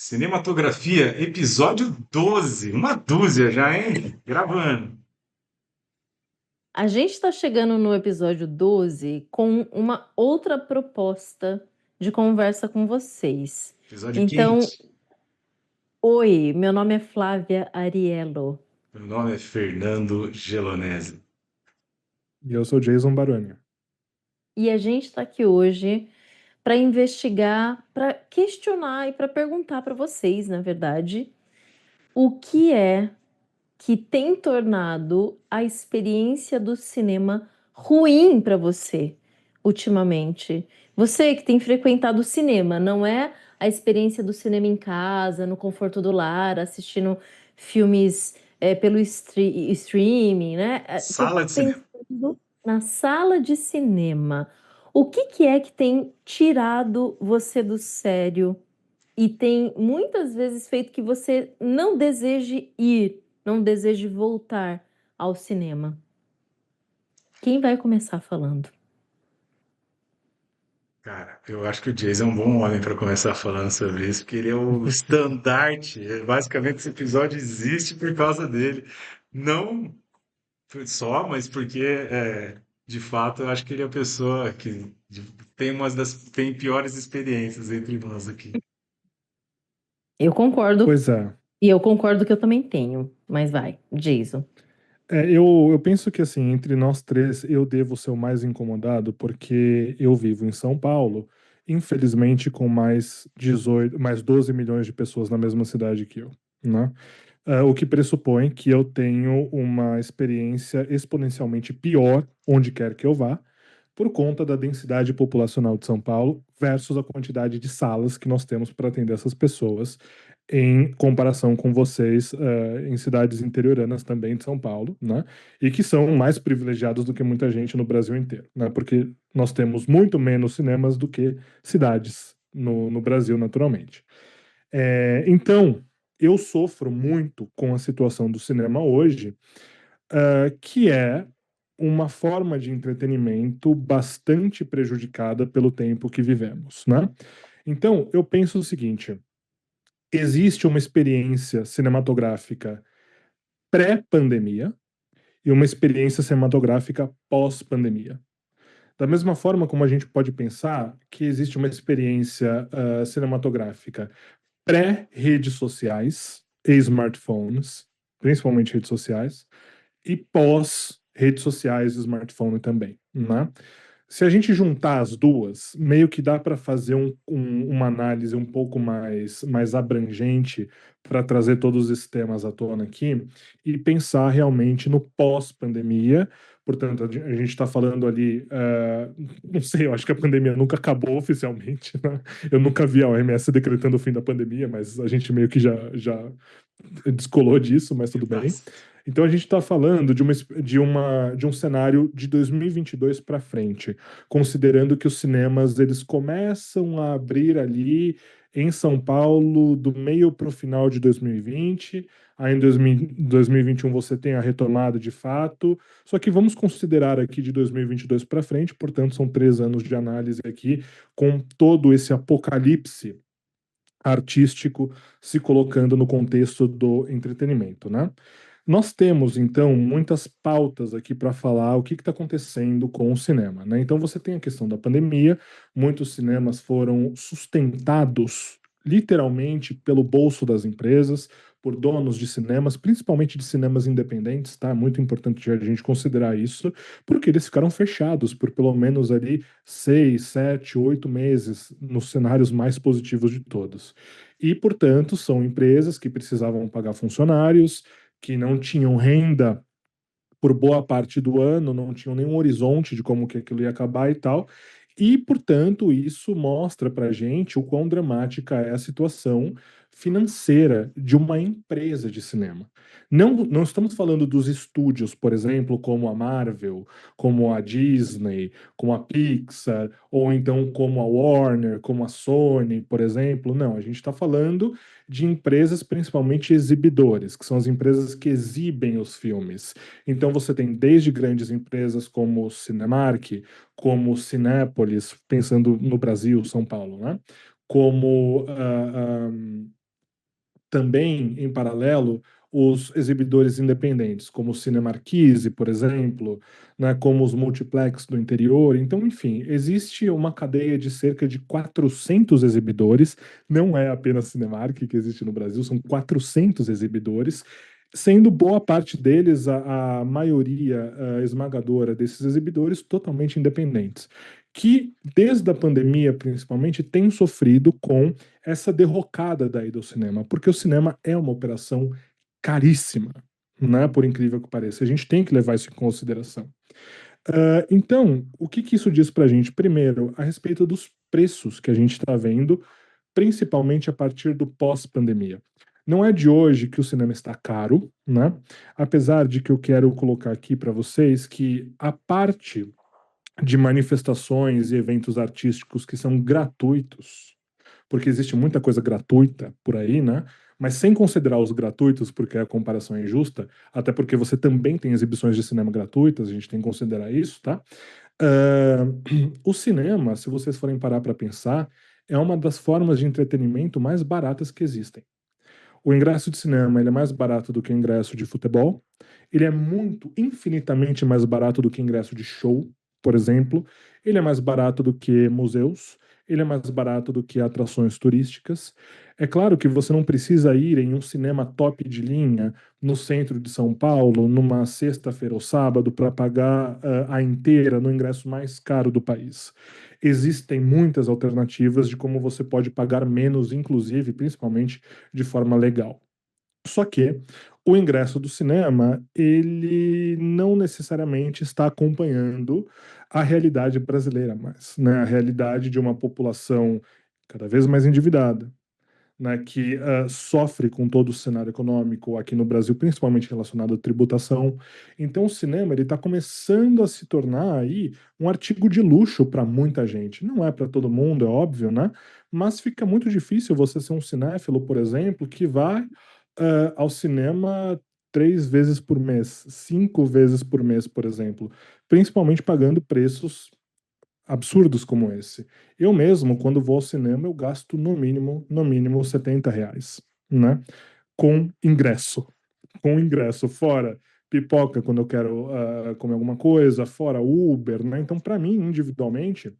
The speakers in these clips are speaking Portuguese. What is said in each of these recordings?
Cinematografia, episódio 12, uma dúzia já, hein? Gravando. A gente está chegando no episódio 12 com uma outra proposta de conversa com vocês. Episódio Então, quente. oi, meu nome é Flávia Ariello Meu nome é Fernando Gelonese. E eu sou Jason Baroni. e a gente está aqui hoje para investigar, para questionar e para perguntar para vocês, na verdade, o que é que tem tornado a experiência do cinema ruim para você ultimamente? Você que tem frequentado o cinema, não é a experiência do cinema em casa, no conforto do lar, assistindo filmes pelo streaming, né? Tô Sala de cinema. pensando na sala de cinema. O que que é que tem tirado você do sério e tem muitas vezes feito que você não deseje ir, não deseje voltar ao cinema? Quem vai começar falando? Cara, eu acho que o Jason é um bom homem para começar falando sobre isso, porque ele é o estandarte. Basicamente, esse episódio existe por causa dele. Não só, mas porque, de fato, eu acho que ele é a pessoa que tem piores experiências entre nós aqui. Eu concordo, Pois é. e eu concordo que eu também tenho, mas vai, Jason. Eu penso que, assim, entre nós três, eu devo ser o mais incomodado, porque eu vivo em São Paulo, infelizmente com mais 12 milhões de pessoas na mesma cidade que eu, né? O que pressupõe que eu tenho uma experiência exponencialmente pior onde quer que eu vá, por conta da densidade populacional de São Paulo versus a quantidade de salas que nós temos para atender essas pessoas, em comparação com vocês, em cidades interioranas também de São Paulo, né? E que são mais privilegiados do que muita gente no Brasil inteiro, né? Porque nós temos muito menos cinemas do que cidades no Brasil, naturalmente. Então, eu sofro muito com a situação do cinema hoje, que é uma forma de entretenimento bastante prejudicada pelo tempo que vivemos, né? Então, eu penso o seguinte: existe uma experiência cinematográfica pré-pandemia e uma experiência cinematográfica pós-pandemia. Da mesma forma como a gente pode pensar que existe uma experiência cinematográfica pré-redes sociais e smartphones, principalmente redes sociais, e pós-redes sociais e smartphone também, né? Se a gente juntar as duas, meio que dá para fazer uma análise um pouco mais abrangente para trazer todos esses temas à tona aqui e pensar realmente no pós-pandemia. Portanto, a gente está falando ali, não sei, eu acho que a pandemia nunca acabou oficialmente, né? Eu nunca vi a OMS decretando o fim da pandemia, mas a gente meio que já descolou disso, mas tudo bem. Basta. Então a gente está falando de um cenário de 2022 para frente, considerando que os cinemas eles começam a abrir ali em São Paulo do meio para o final de 2020. Aí em 2021 você tem a retomada de fato. Só que vamos considerar aqui de 2022 para frente, portanto são 3 anos de análise aqui com todo esse apocalipse artístico se colocando no contexto do entretenimento, né? Nós temos, então, muitas pautas aqui para falar o que está acontecendo com o cinema, né? Então, você tem a questão da pandemia, muitos cinemas foram sustentados literalmente pelo bolso das empresas, por donos de cinemas, principalmente de cinemas independentes, tá? Muito importante a gente considerar isso, porque eles ficaram fechados por pelo menos ali 6, 7, 8 meses, nos cenários mais positivos de todos. E, portanto, são empresas que precisavam pagar funcionários, que não tinham renda por boa parte do ano, não tinham nenhum horizonte de como que aquilo ia acabar e tal. E, portanto, isso mostra para a gente o quão dramática é a situação financeira de uma empresa de cinema. Não estamos falando dos estúdios, por exemplo, como a Marvel, como a Disney, como a Pixar, ou então como a Warner, como a Sony, por exemplo. Não, a gente está falando de empresas, principalmente exibidores, que são as empresas que exibem os filmes. Então você tem desde grandes empresas como o Cinemark, como o Cinépolis, pensando no Brasil, São Paulo, né? Como também, em paralelo, os exibidores independentes, como o Cinemarquise, por exemplo, né, como os multiplex do interior. Então, enfim, existe uma cadeia de cerca de 400 exibidores, não é apenas Cinemark que existe no Brasil, são 400 exibidores, sendo boa parte deles, a maioria esmagadora desses exibidores, totalmente independentes, que desde a pandemia, principalmente, tem sofrido com essa derrocada da ida ao cinema, porque o cinema é uma operação caríssima, né? Por incrível que pareça. A gente tem que levar isso em consideração. Então, o que que isso diz para a gente? Primeiro, a respeito dos preços que a gente está vendo, principalmente a partir do pós-pandemia. Não é de hoje que o cinema está caro, né? Apesar de que eu quero colocar aqui para vocês que a parte de manifestações e eventos artísticos que são gratuitos, porque existe muita coisa gratuita por aí, né? Mas sem considerar os gratuitos, porque a comparação é injusta, até porque você também tem exibições de cinema gratuitas, a gente tem que considerar isso, tá? O cinema, se vocês forem parar para pensar, é uma das formas de entretenimento mais baratas que existem. O ingresso de cinema ele é mais barato do que o ingresso de futebol. Ele é muito, infinitamente mais barato do que ingresso de show, por exemplo. Ele é mais barato do que museus. Ele é mais barato do que atrações turísticas. É claro que você não precisa ir em um cinema top de linha no centro de São Paulo, numa sexta-feira ou sábado, para pagar a inteira no ingresso mais caro do país. Existem muitas alternativas de como você pode pagar menos, inclusive, principalmente de forma legal. Só que o ingresso do cinema, ele não necessariamente está acompanhando a realidade brasileira mais, né? A realidade de uma população cada vez mais endividada, né, que sofre com todo o cenário econômico aqui no Brasil, principalmente relacionado à tributação. Então, o cinema ele está começando a se tornar aí um artigo de luxo para muita gente. Não é para todo mundo, é óbvio, né? Mas fica muito difícil você ser um cinéfilo, por exemplo, que vai ao cinema 3 vezes por mês, 5 vezes por mês, por exemplo, principalmente pagando preços absurdos como esse. Eu mesmo, quando vou ao cinema, eu gasto no mínimo R$ 70, né? Com ingresso. Com ingresso, fora pipoca quando eu quero comer alguma coisa, fora Uber, né? Então, para mim, individualmente,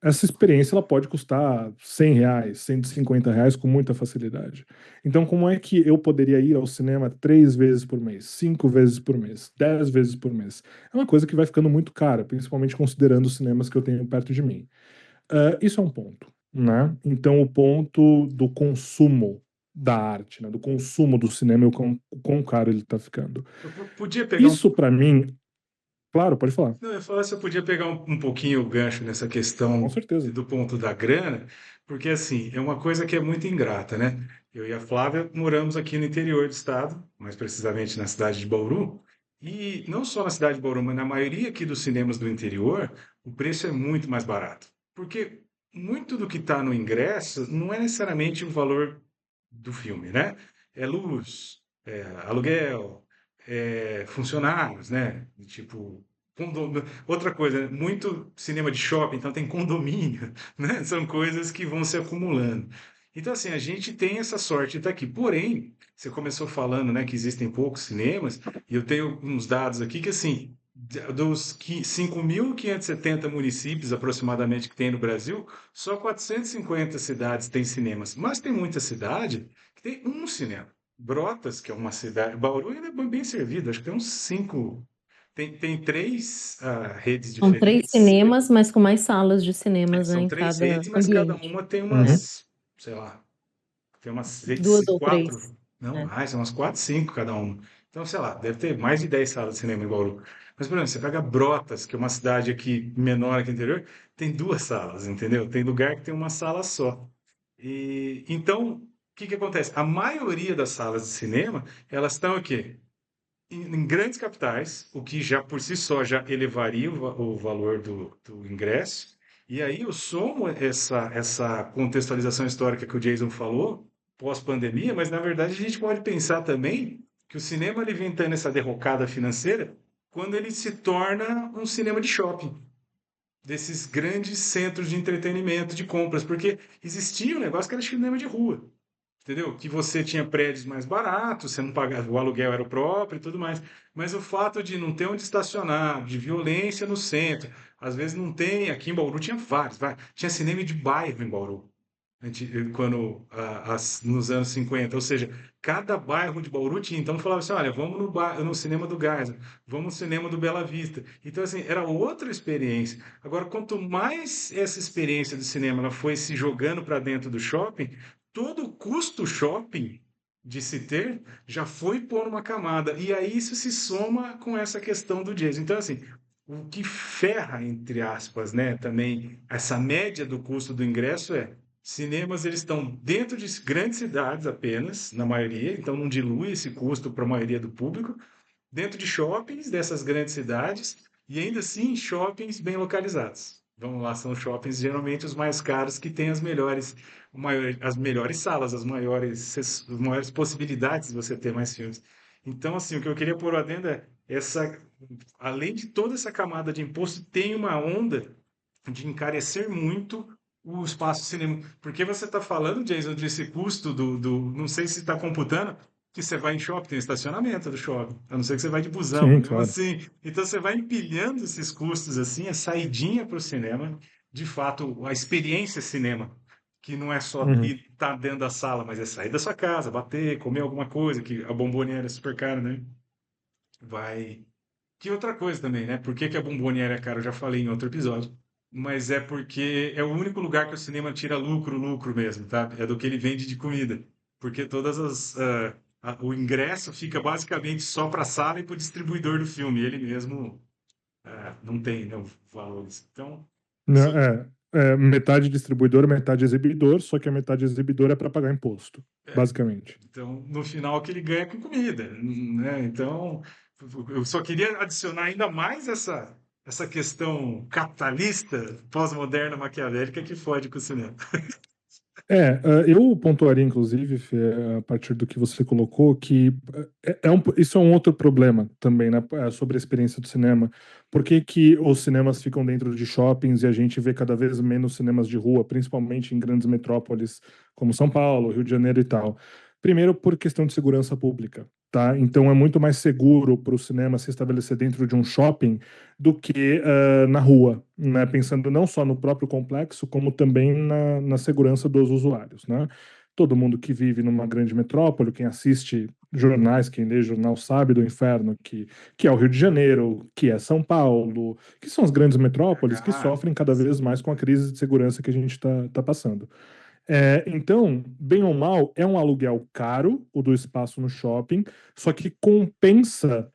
essa experiência ela pode custar R$ 100, R$ 150 com muita facilidade. Então, como é que eu poderia ir ao cinema 3 vezes por mês, 5 vezes por mês, 10 vezes por mês? É uma coisa que vai ficando muito cara, principalmente considerando os cinemas que eu tenho perto de mim. Isso é um ponto, né? Então, o ponto do consumo da arte, né? Do consumo do cinema e o quão caro ele está ficando. Podia pegar um. Isso, para mim, claro, pode falar, Não, eu ia falar se eu podia pegar um pouquinho o gancho nessa com questão certeza. do ponto da grana, porque assim, é uma coisa que é muito ingrata, né? Eu e a Flávia moramos aqui no interior do estado, mais precisamente na cidade de Bauru, e não só na cidade de Bauru, mas na maioria aqui dos cinemas do interior, o preço é muito mais barato. Porque muito do que está no ingresso não é necessariamente o valor do filme, né? É luz, é aluguel, é funcionários, né? Tipo, outra coisa, muito cinema de shopping, então tem condomínio, né? São coisas que vão se acumulando. Então, assim, a gente tem essa sorte de estar aqui. Porém, você começou falando, né, que existem poucos cinemas, e eu tenho uns dados aqui que, assim, dos 5.570 municípios aproximadamente que tem no Brasil, só 450 cidades têm cinemas. Mas tem muita cidade que tem um cinema. Brotas, que é uma cidade. Bauru ainda é bem servido, acho que tem uns cinco. Tem três redes São 3 diferentes. cinemas, mas com mais salas de cinemas, né, São em três cada redes, mas cada ambiente. uma tem Uhum. umas, sei lá, tem umas 2 ou quatro, 3, não né. mais, são umas quatro, cinco cada uma. Então, sei lá, deve ter mais de 10 salas de cinema em Bauru. Mas, por exemplo, você pega Brotas, que é uma cidade aqui menor aqui no interior, tem duas salas, entendeu? Tem lugar que tem uma sala só. E então, o que que acontece? A maioria das salas de cinema, elas estão aqui em grandes capitais, o que já por si só já elevaria o valor do ingresso. E aí eu somo essa contextualização histórica que o Jason falou, pós-pandemia, mas na verdade a gente pode pensar também que o cinema ele vem tendo essa derrocada financeira quando ele se torna um cinema de shopping, desses grandes centros de entretenimento, de compras, porque existia um negócio que era cinema de rua. entendeu? Que você tinha prédios mais baratos, você não pagava, o aluguel era o próprio e tudo mais. Mas o fato de não ter onde estacionar, de violência no centro, às vezes não tem, aqui em Bauru tinha vários, tinha cinema de bairro em Bauru. Quando nos anos 50, ou seja, cada bairro de Bauru tinha, então falava assim, olha, vamos no cinema do Geisel, vamos no cinema do Bela Vista. Então, assim, era outra experiência. Agora, quanto mais essa experiência do cinema ela foi se jogando para dentro do shopping, todo o custo shopping de se ter já foi por uma camada. E aí isso se soma com essa questão do jazz. Então, assim, o que ferra, entre aspas, né, também essa média do custo do ingresso cinemas, eles estão dentro de grandes cidades apenas, na maioria, então não dilui esse custo para a maioria do público, dentro de shoppings dessas grandes cidades e ainda assim shoppings bem localizados. Vamos lá, são shoppings geralmente os mais caros que têm as melhores salas, as maiores possibilidades de você ter mais filmes. Então, assim, o que eu queria pôr adendo é além de toda essa camada de imposto, tem uma onda de encarecer muito o espaço cinema. Porque você está falando, Jason, desse custo não sei se está computando, que você vai em shopping, tem estacionamento do shopping, a não ser que você vai de busão, Sim, mesmo claro. assim. Então você vai empilhando esses custos assim, a saidinha para o cinema, de fato, a experiência cinema, que não é só Uhum. ir estar dentro da sala, mas é sair da sua casa, bater, comer alguma coisa, que a bomboniera é super cara, né? Vai. Que outra coisa também, né? Por que que a bomboniera é cara? Eu já falei em outro episódio. Mas é porque é o único lugar que o cinema tira lucro mesmo, tá? É do que ele vende de comida. Porque o ingresso fica basicamente só para a sala e para o distribuidor do filme. Ele mesmo não tem, né, valores. Então, Não, isso, metade distribuidor, metade exibidor, só que a metade exibidor é para pagar imposto, é, basicamente. então, no final, o que ele ganha é com comida, né? Então, eu só queria adicionar ainda mais essa questão capitalista, pós-moderna, maquiavélica, que fode com o cinema. Eu pontuaria, inclusive, Fê, a partir do que você colocou, que isso é um outro problema também, né, sobre a experiência do cinema. Por que que os cinemas ficam dentro de shoppings e a gente vê cada vez menos cinemas de rua, principalmente em grandes metrópoles como São Paulo, Rio de Janeiro e tal? Primeiro, por questão de segurança pública, tá? Então, é muito mais seguro para o cinema se estabelecer dentro de um shopping do que na rua, né? Pensando não só no próprio complexo, como também na segurança dos usuários, né? Todo mundo que vive numa grande metrópole, quem assiste jornais, quem lê jornal sabe do inferno que é o Rio de Janeiro, que é São Paulo, que são as grandes metrópoles que Ah, sofrem cada vez mais com a crise de segurança que a gente está passando. Então, bem ou mal, é um aluguel caro, o do espaço no shopping, só que compensa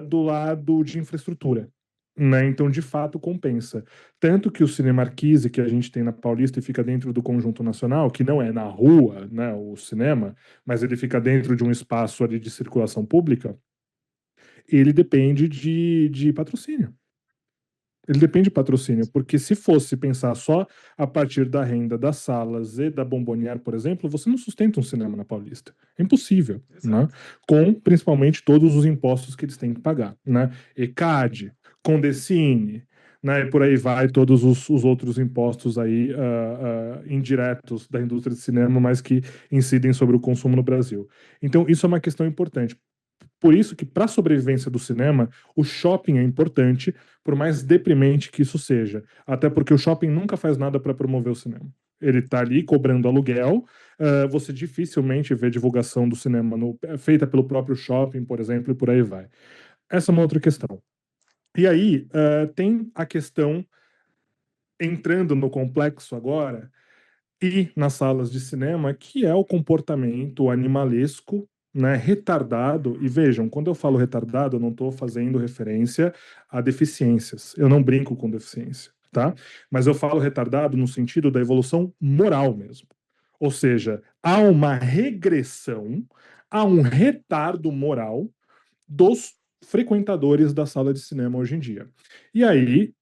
do lado de infraestrutura. Né? Então, de fato, compensa. Tanto que o Cinemarquise, que a gente tem na Paulista e fica dentro do Conjunto Nacional, que não é na rua, né, o cinema, mas ele fica dentro de um espaço ali de circulação pública, ele depende de patrocínio. Ele depende de patrocínio, porque se fosse pensar só a partir da renda das salas e da Bombonier, por exemplo, você não sustenta um cinema na Paulista. É impossível, né? exato. Com principalmente todos os impostos que eles têm que pagar, né? ECAD, Condecine, né? E por aí vai todos os outros impostos aí indiretos da indústria de cinema, mas que incidem sobre o consumo no Brasil. Então, isso é uma questão importante. Por isso que, para a sobrevivência do cinema, o shopping é importante, por mais deprimente que isso seja. Até porque o shopping nunca faz nada para promover o cinema. Ele está ali cobrando aluguel. Você dificilmente vê divulgação do cinema feita pelo próprio shopping, por exemplo, e por aí vai. Essa é uma outra questão. E aí, tem a questão, entrando no complexo agora, e nas salas de cinema, que é o comportamento animalesco, né, retardado. E vejam, quando eu falo retardado, eu não estou fazendo referência a deficiências. Eu não brinco com deficiência, tá? Mas eu falo retardado no sentido da evolução moral mesmo. Ou seja, há uma regressão, há um retardo moral dos frequentadores da sala de cinema hoje em dia. E aí,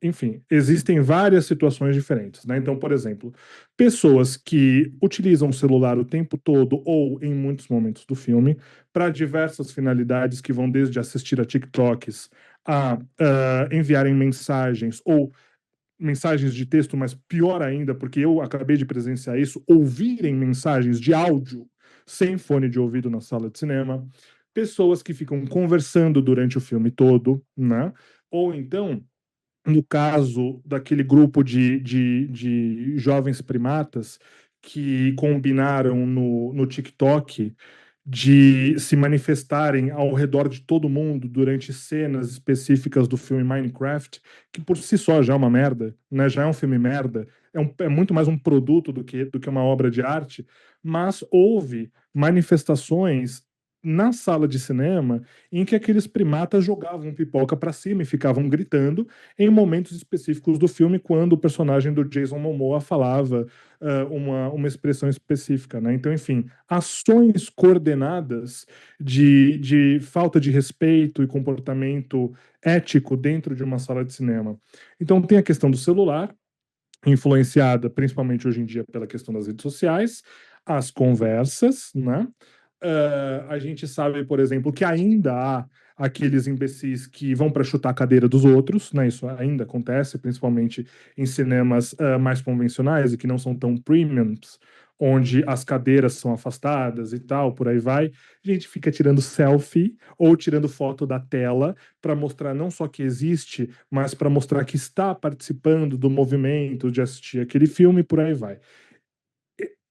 enfim, existem várias situações diferentes, né? Então, por exemplo, pessoas que utilizam o celular o tempo todo ou em muitos momentos do filme para diversas finalidades que vão desde assistir a TikToks a enviarem mensagens ou mensagens de texto, mas pior ainda, porque eu acabei de presenciar isso, ouvirem mensagens de áudio sem fone de ouvido na sala de cinema, pessoas que ficam conversando durante o filme todo, né? Ou então, no caso daquele grupo de jovens primatas que combinaram no TikTok de se manifestarem ao redor de todo mundo durante cenas específicas do filme Minecraft, que por si só já é uma merda, né? Já é um filme merda, é muito mais um produto do que uma obra de arte, mas houve manifestações na sala de cinema em que aqueles primatas jogavam pipoca para cima e ficavam gritando em momentos específicos do filme, quando o personagem do Jason Momoa falava uma expressão específica, né? Então, enfim, ações coordenadas de falta de respeito e comportamento ético dentro de uma sala de cinema. Então, tem a questão do celular, influenciada principalmente hoje em dia pela questão das redes sociais, as conversas, né? A gente sabe, por exemplo, que ainda há aqueles imbecis que vão para chutar a cadeira dos outros, né? Isso ainda acontece, principalmente em cinemas mais convencionais e que não são tão premiums, onde as cadeiras são afastadas e tal, por aí vai. A gente fica tirando selfie ou tirando foto da tela para mostrar não só que existe, mas para mostrar que está participando do movimento de assistir aquele filme, por aí vai.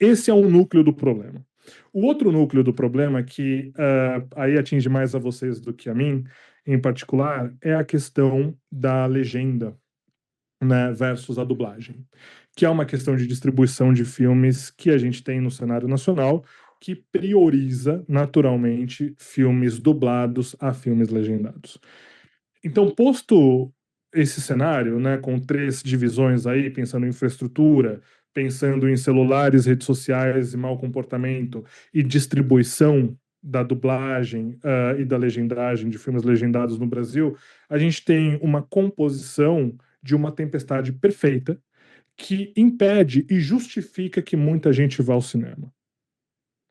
Esse é um núcleo do problema. O outro núcleo do problema, que aí atinge mais a vocês do que a mim, em particular, é a questão da legenda, né, versus a dublagem, que é uma questão de distribuição de filmes que a gente tem no cenário nacional, que prioriza naturalmente filmes dublados a filmes legendados. Então, posto esse cenário, né, com 3 divisões aí, pensando em infraestrutura, pensando em celulares, redes sociais e mau comportamento, e distribuição da dublagem e da legendagem de filmes legendados no Brasil, a gente tem uma composição de uma tempestade perfeita que impede e justifica que muita gente vá ao cinema.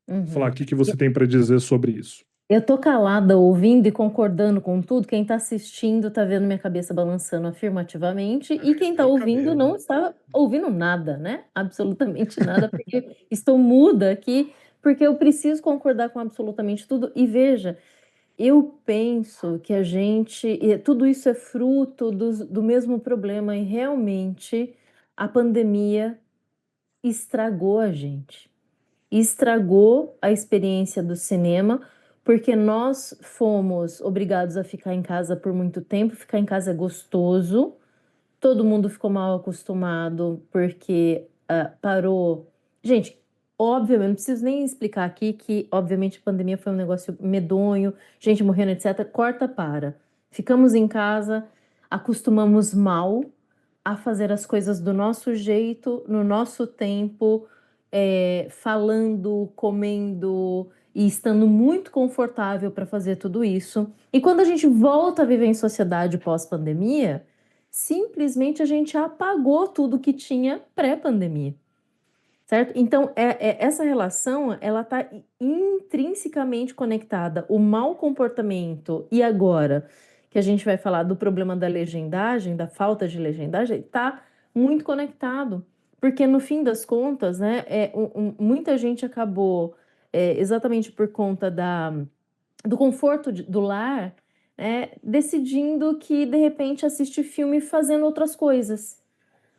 Vou falar Uhum. o que você tem para dizer sobre isso. Eu tô calada ouvindo e concordando com tudo. Quem tá assistindo tá vendo minha cabeça balançando afirmativamente, e quem tá Nem ouvindo cabelo. não está ouvindo nada, né? Absolutamente nada, porque estou muda aqui, porque eu preciso concordar com absolutamente tudo. E veja, eu penso que tudo isso é fruto do mesmo problema, e realmente a pandemia estragou a gente. Estragou a experiência do cinema, porque nós fomos obrigados a ficar em casa por muito tempo. Ficar em casa é gostoso, todo mundo ficou mal acostumado, porque parou. Gente, obviamente, não preciso nem explicar aqui que, obviamente, a pandemia foi um negócio medonho, gente morrendo, etc. Corta para. Ficamos em casa, acostumamos mal a fazer as coisas do nosso jeito, no nosso tempo, falando, comendo e estando muito confortável para fazer tudo isso. E quando a gente volta a viver em sociedade pós-pandemia, simplesmente a gente apagou tudo que tinha pré-pandemia, certo? Então, essa relação, ela está intrinsecamente conectada. O mau comportamento, e agora que a gente vai falar do problema da legendagem, da falta de legendagem, está muito conectado. Porque, no fim das contas, né, muita gente acabou, exatamente por conta do conforto do lar, decidindo que, de repente, assiste filme fazendo outras coisas.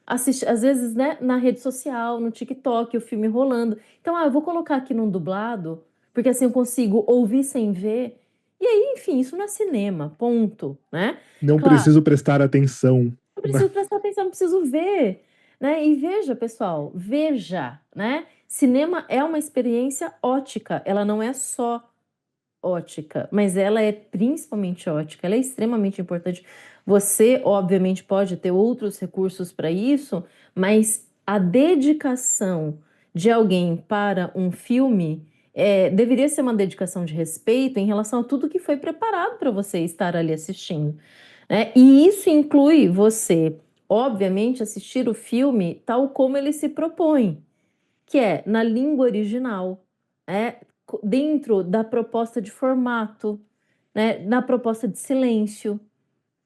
Assiste, às vezes, né, na rede social, no TikTok, o filme rolando. Então, eu vou colocar aqui num dublado, porque assim eu consigo ouvir sem ver. E aí, enfim, isso não é cinema, ponto, né? Não Claro, preciso prestar atenção. não preciso prestar atenção, não preciso ver, né? E veja, pessoal, veja, né? Cinema é uma experiência ótica, ela não é só ótica, mas ela é principalmente ótica, ela é extremamente importante. Você, obviamente, pode ter outros recursos para isso, mas a dedicação de alguém para um filme deveria ser uma dedicação de respeito em relação a tudo que foi preparado para você estar ali assistindo, né? E isso inclui você, obviamente, assistir o filme tal como ele se propõe, que é na língua original, dentro da proposta de formato, né, na proposta de silêncio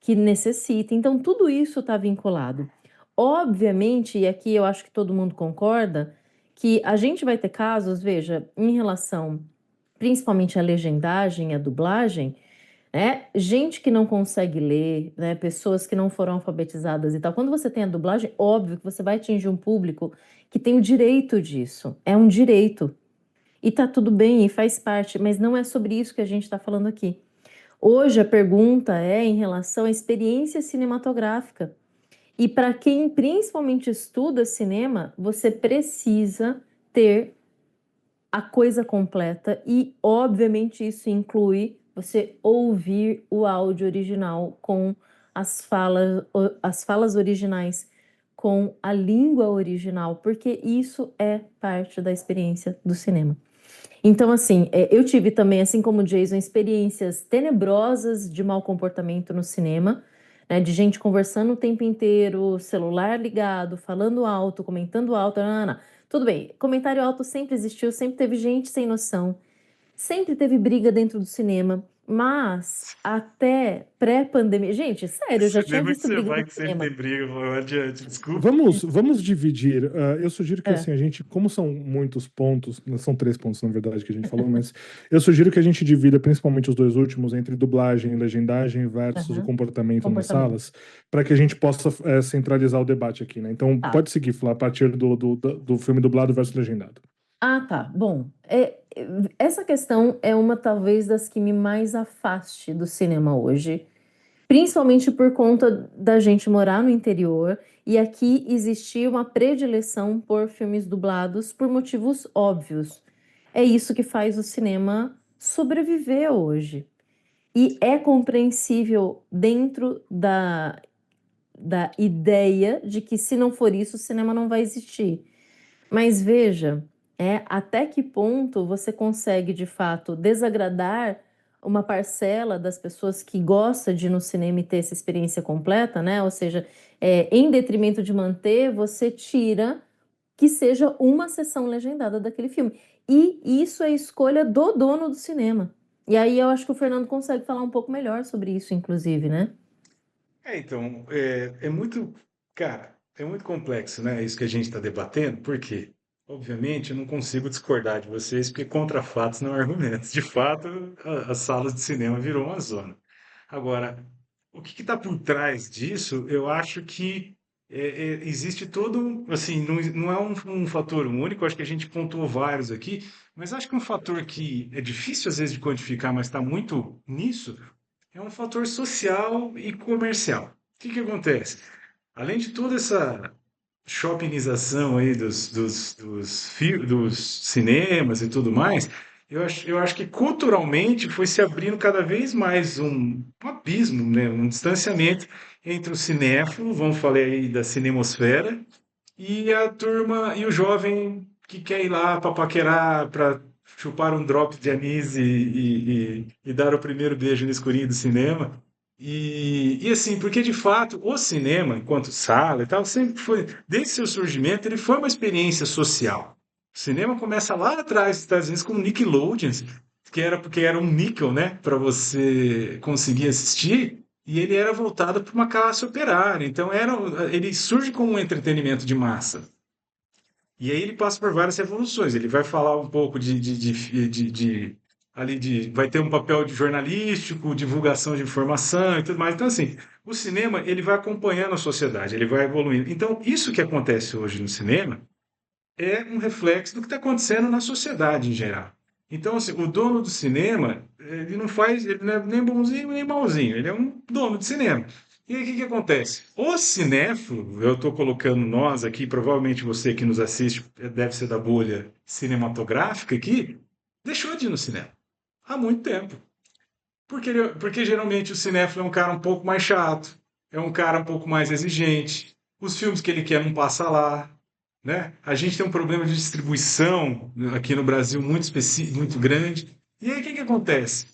que necessita. Então, tudo isso está vinculado. Obviamente, e aqui eu acho que todo mundo concorda, que a gente vai ter casos, veja, em relação principalmente à legendagem, à dublagem, né? Gente que não consegue ler, né? Pessoas que não foram alfabetizadas e tal. Quando você tem a dublagem, óbvio que você vai atingir um público que tem o direito disso. É um direito. E tá tudo bem e faz parte, mas não é sobre isso que a gente está falando aqui. Hoje a pergunta é em relação à experiência cinematográfica. E para quem principalmente estuda cinema, você precisa ter a coisa completa e, obviamente, isso inclui você ouvir o áudio original com as falas originais, com a língua original, porque isso é parte da experiência do cinema. Então, assim, eu tive também, assim como o Jason, experiências tenebrosas de mau comportamento no cinema, né, de gente conversando o tempo inteiro, celular ligado, falando alto, comentando alto, não. Tudo bem, comentário alto sempre existiu, sempre teve gente sem noção, sempre teve briga dentro do cinema, mas até pré-pandemia. Gente, sério, eu já tinha Cinema que visto você briga vai no que sempre cinema. tem briga, vou adiante, desculpa. Vamos dividir. Eu sugiro que É, assim, a gente, como são muitos pontos, são 3 pontos na verdade que a gente falou, mas eu sugiro que a gente divida principalmente os dois últimos entre dublagem e legendagem versus o aham, comportamento nas comportamento. salas, para que a gente possa centralizar o debate aqui, né? Então Tá. pode seguir, Flá, a partir do filme dublado versus legendado. Ah, tá. Bom, essa questão é uma talvez das que me mais afaste do cinema hoje, principalmente por conta da gente morar no interior e aqui existir uma predileção por filmes dublados por motivos óbvios. É isso que faz o cinema sobreviver hoje. E é compreensível dentro da ideia de que se não for isso, o cinema não vai existir. Mas veja, até que ponto você consegue de fato desagradar uma parcela das pessoas que gosta de ir no cinema e ter essa experiência completa, né? Ou seja, em detrimento de manter, você tira que seja uma sessão legendada daquele filme. E isso é escolha do dono do cinema. E aí eu acho que o Fernando consegue falar um pouco melhor sobre isso, inclusive, né? Então, é muito, cara, é muito complexo, né? Isso que a gente está debatendo, porque, obviamente, eu não consigo discordar de vocês, porque contra fatos não há argumentos. De fato, as salas de cinema virou uma zona. Agora, o que está por trás disso, eu acho que existe todo, assim, não é um fator único, acho que a gente pontuou vários aqui, mas acho que um fator que é difícil às vezes de quantificar, mas está muito nisso, é um fator social e comercial. O que que acontece? Além de toda essa shoppingização aí dos cinemas e tudo mais, eu acho que culturalmente foi se abrindo cada vez mais um abismo, né? Um distanciamento entre o cinéfilo, vamos falar aí da cinemosfera, e a turma, e o jovem que quer ir lá para paquerar, para chupar um drop de anis e dar o primeiro beijo no escurinho do cinema. E assim, porque de fato o cinema, enquanto sala e tal, sempre foi, desde seu surgimento, ele foi uma experiência social. O cinema começa lá atrás, nos Estados Unidos, com o Nickelodeon, que era porque era um níquel, né, para você conseguir assistir. E ele era voltado para uma classe operária, então ele surge como um entretenimento de massa. E aí ele passa por várias revoluções. Ele vai falar um pouco vai ter um papel de jornalístico, divulgação de informação e tudo mais. Então, assim, o cinema ele vai acompanhando a sociedade, ele vai evoluindo. Então, isso que acontece hoje no cinema é um reflexo do que está acontecendo na sociedade em geral. Então, assim, o dono do cinema, ele não é nem bonzinho nem malzinho, ele é um dono de cinema. E aí, o que que acontece? O cinéfilo, eu estou colocando nós aqui, provavelmente você que nos assiste deve ser da bolha cinematográfica aqui, deixou de ir no cinema há muito tempo. Porque geralmente o cinéfilo é um cara um pouco mais chato, é um cara um pouco mais exigente. Os filmes que ele quer não passa lá, né? A gente tem um problema de distribuição aqui no Brasil muito específico, muito grande. E aí o que que acontece?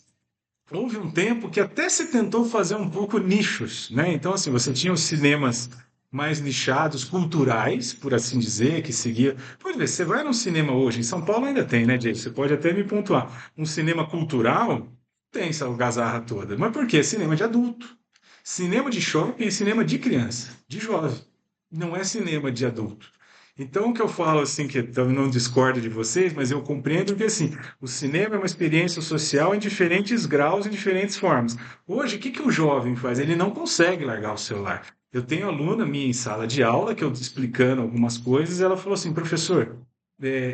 Houve um tempo que até se tentou fazer um pouco nichos, né? Então assim, você tinha os cinemas mais nichados, culturais, por assim dizer, que seguia. Pode ver, você vai num cinema hoje, em São Paulo ainda tem, né, Jay? Você pode até me pontuar. Um cinema cultural tem essa algazarra toda. Mas por quê? Cinema de adulto. Cinema de shopping é cinema de criança, de jovem. não é cinema de adulto. Então, o que eu falo, assim, que eu não discordo de vocês, mas eu compreendo que, assim, o cinema é uma experiência social em diferentes graus, em diferentes formas. Hoje, o que que o jovem faz? Ele não consegue largar o celular. Eu tenho aluna minha em sala de aula, que eu explicando algumas coisas, ela falou assim, professor,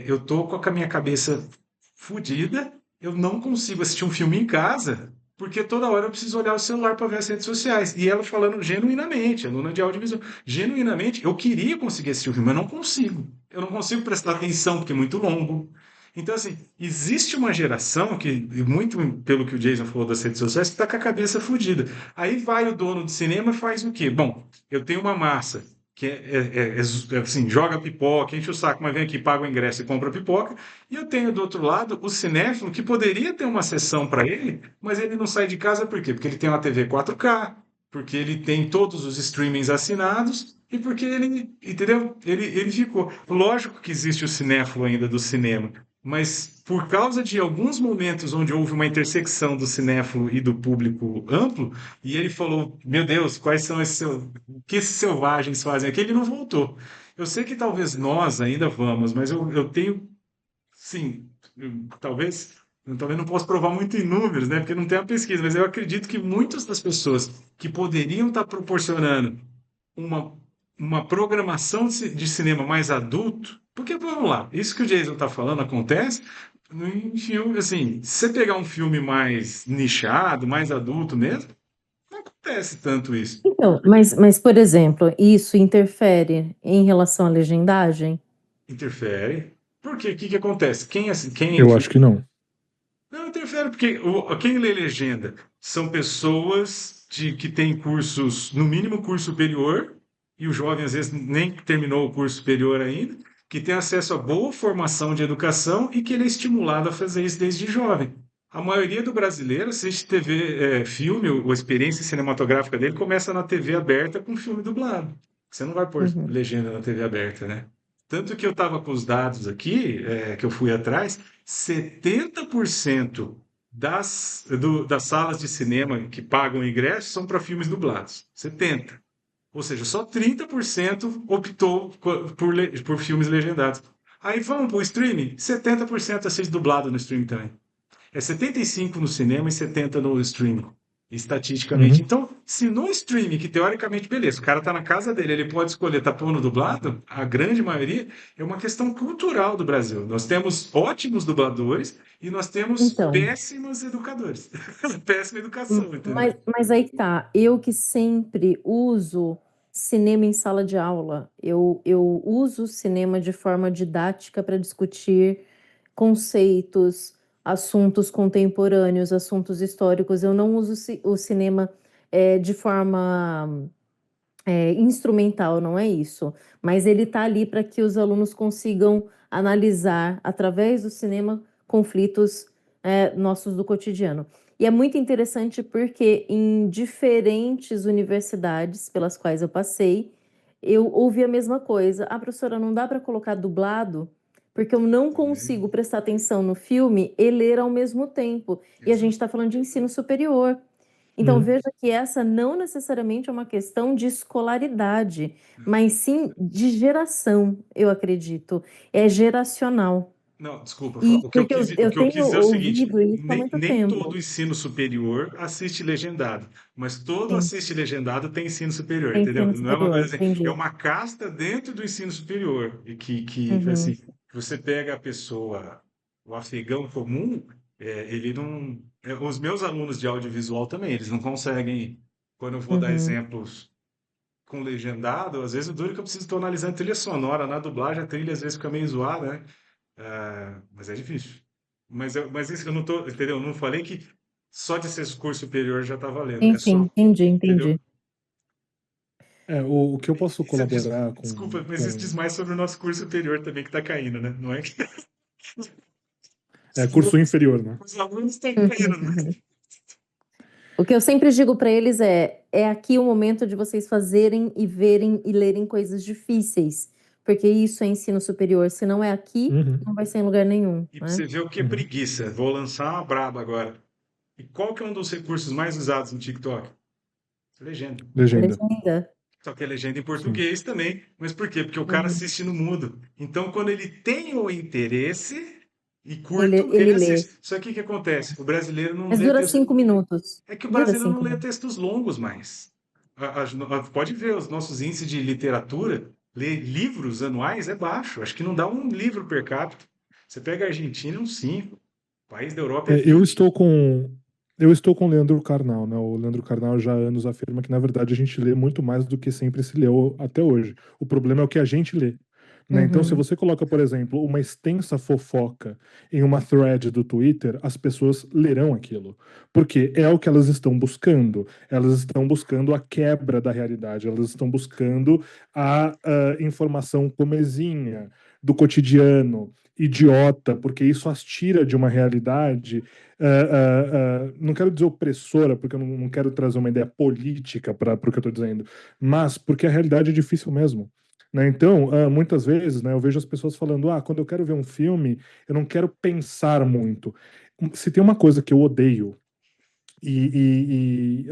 eu tô com a minha cabeça fodida, eu não consigo assistir um filme em casa, porque toda hora eu preciso olhar o celular para ver as redes sociais. E ela falando genuinamente, aluna de audiovisual, genuinamente, eu queria conseguir assistir o filme, mas não consigo. Eu não consigo prestar atenção, porque é muito longo. Então, assim, existe uma geração que, e muito pelo que o Jason falou das redes sociais, que está com a cabeça fodida. Aí vai o dono do cinema e faz o quê? Bom, eu tenho uma massa que assim, joga pipoca, enche o saco, mas vem aqui, paga o ingresso e compra pipoca. E eu tenho do outro lado o cinéfilo que poderia ter uma sessão para ele, mas ele não sai de casa por quê? Porque ele tem uma TV 4K, porque ele tem todos os streamings assinados e porque ele, entendeu? Ele ficou. Lógico que existe o cinéfilo ainda do cinema, mas por causa de alguns momentos onde houve uma intersecção do cinéfilo e do público amplo, e ele falou: Meu Deus, quais são o que esses selvagens fazem aqui? Ele não voltou. Eu sei que talvez nós ainda vamos, mas eu tenho, sim, talvez não possa provar muito em números, né? Porque não tem a pesquisa, mas eu acredito que muitas das pessoas que poderiam estar proporcionando uma, uma programação de cinema mais adulto, porque vamos lá, isso que o Jason está falando acontece em filme, assim, se você pegar um filme mais nichado, mais adulto mesmo, não acontece tanto isso. Então, mas, por exemplo, isso interfere em relação à legendagem? Interfere. Por quê? O que que acontece? Quem Eu acho que não. não interfere, porque quem lê legenda são pessoas que têm cursos, no mínimo curso superior, e o jovem às vezes nem terminou o curso superior ainda, que tem acesso a boa formação de educação e que ele é estimulado a fazer isso desde jovem. A maioria do brasileiro assiste TV, filme, ou a experiência cinematográfica dele começa na TV aberta com filme dublado. Você não vai pôr Uhum. legenda na TV aberta, né? Tanto que eu estava com os dados aqui, que eu fui atrás, 70% das salas de cinema que pagam ingresso são para filmes dublados. 70%. Ou seja, só 30% optou por filmes legendados. Aí vamos para o streaming, 70% assiste dublado no streaming também. É 75 no cinema e 70 no streaming, estatisticamente. Uhum. Então, se no streaming, que teoricamente, beleza, o cara tá na casa dele, ele pode escolher tá pondo dublado, a grande maioria é uma questão cultural do Brasil. Nós temos ótimos dubladores e nós temos Então, péssimos educadores. Péssima educação, entendeu? mas aí tá, eu que sempre uso cinema em sala de aula, eu uso o cinema de forma didática para discutir conceitos, assuntos contemporâneos, assuntos históricos. Eu não uso o cinema de forma instrumental, não é isso. Mas ele está ali para que os alunos consigam analisar, através do cinema, conflitos nossos do cotidiano. E é muito interessante porque em diferentes universidades pelas quais eu passei, eu ouvi a mesma coisa. Ah, professora, não dá para colocar dublado, porque eu não consigo prestar atenção no filme e ler ao mesmo tempo. E a gente Exato. está falando de ensino superior. Então, Uhum. veja que essa não necessariamente é uma questão de escolaridade, mas sim de geração, eu acredito. É geracional. Não, desculpa, E o que eu porque quis, o eu que eu tenho quis dizer é o seguinte: ouvido isso há nem, muito nem todo tempo. ensino superior assiste legendado, mas todo Sim, assiste legendado tem ensino superior, tem entendeu? ensino Não é uma superior, coisa assim, é entendi. uma casta dentro do ensino superior, e que assim, Uhum, que você pega a pessoa, o afegão comum, ele não. Os meus alunos de audiovisual também, eles não conseguem, quando eu vou dar uhum, exemplos com legendado, às vezes o duro é que eu preciso estar analisando trilha sonora, na dublagem a trilha às vezes fica meio zoada, né? Mas é difícil. Mas isso eu não tô, entendeu? Eu não falei que só de ser curso superior já está valendo. sim, É sim, só, entendi, entendeu? entendi. O que eu posso Isso diz, colaborar desculpa, mas isso diz com mais sobre o nosso curso superior também que está caindo, né? Não é que curso inferior, né? os alunos estão caindo, né? O que eu sempre digo para eles é aqui o momento de vocês fazerem e verem e lerem coisas difíceis, porque isso é ensino superior. Se não é aqui, Uhum. não vai ser em lugar nenhum, E para né? você ver o que é Uhum. preguiça, vou lançar uma braba agora. E qual que é um dos recursos mais usados no TikTok? Legenda. Legenda. Legenda. Só que é legenda em Sim. português também. Mas por quê? Porque o cara Uhum. assiste no mudo. Então, quando ele tem o interesse e Ele, curto, ele ele lê. assiste. Só que o que acontece? O brasileiro não Mas lê dura texto. 5 minutos. É que o Dura brasileiro não cinco lê minutos. textos longos mais. Pode ver, os nossos índices de literatura, ler livros anuais é baixo. Acho que não dá um livro per capita. Você pega a Argentina, uns 5. O país da Europa é É, eu 20. estou com eu estou com o Leandro Carnal, né? O Leandro Carnal já há anos afirma que, na verdade, a gente lê muito mais do que sempre se leu até hoje. O problema é o que a gente lê, né? Então, se Uhum. você coloca, por exemplo, uma extensa fofoca em uma thread do Twitter, as pessoas lerão aquilo, porque é o que elas estão buscando. Elas estão buscando a quebra da realidade, elas estão buscando a informação comezinha do cotidiano, idiota, porque isso as tira de uma realidade não quero dizer opressora, porque eu não quero trazer uma ideia política para o que eu estou dizendo, mas porque a realidade é difícil mesmo. Né? Então, muitas vezes, né, eu vejo as pessoas falando: quando eu quero ver um filme, eu não quero pensar muito. Se tem uma coisa que eu odeio,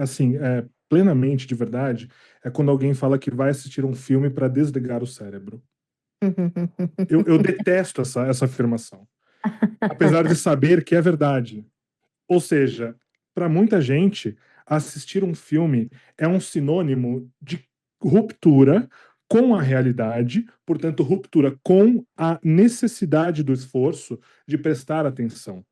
assim, plenamente de verdade, é quando alguém fala que vai assistir um filme para desligar o cérebro. Eu detesto essa afirmação, apesar de saber que é verdade. Ou seja, para muita gente, assistir um filme é um sinônimo de ruptura com a realidade, portanto, ruptura com a necessidade do esforço de prestar atenção.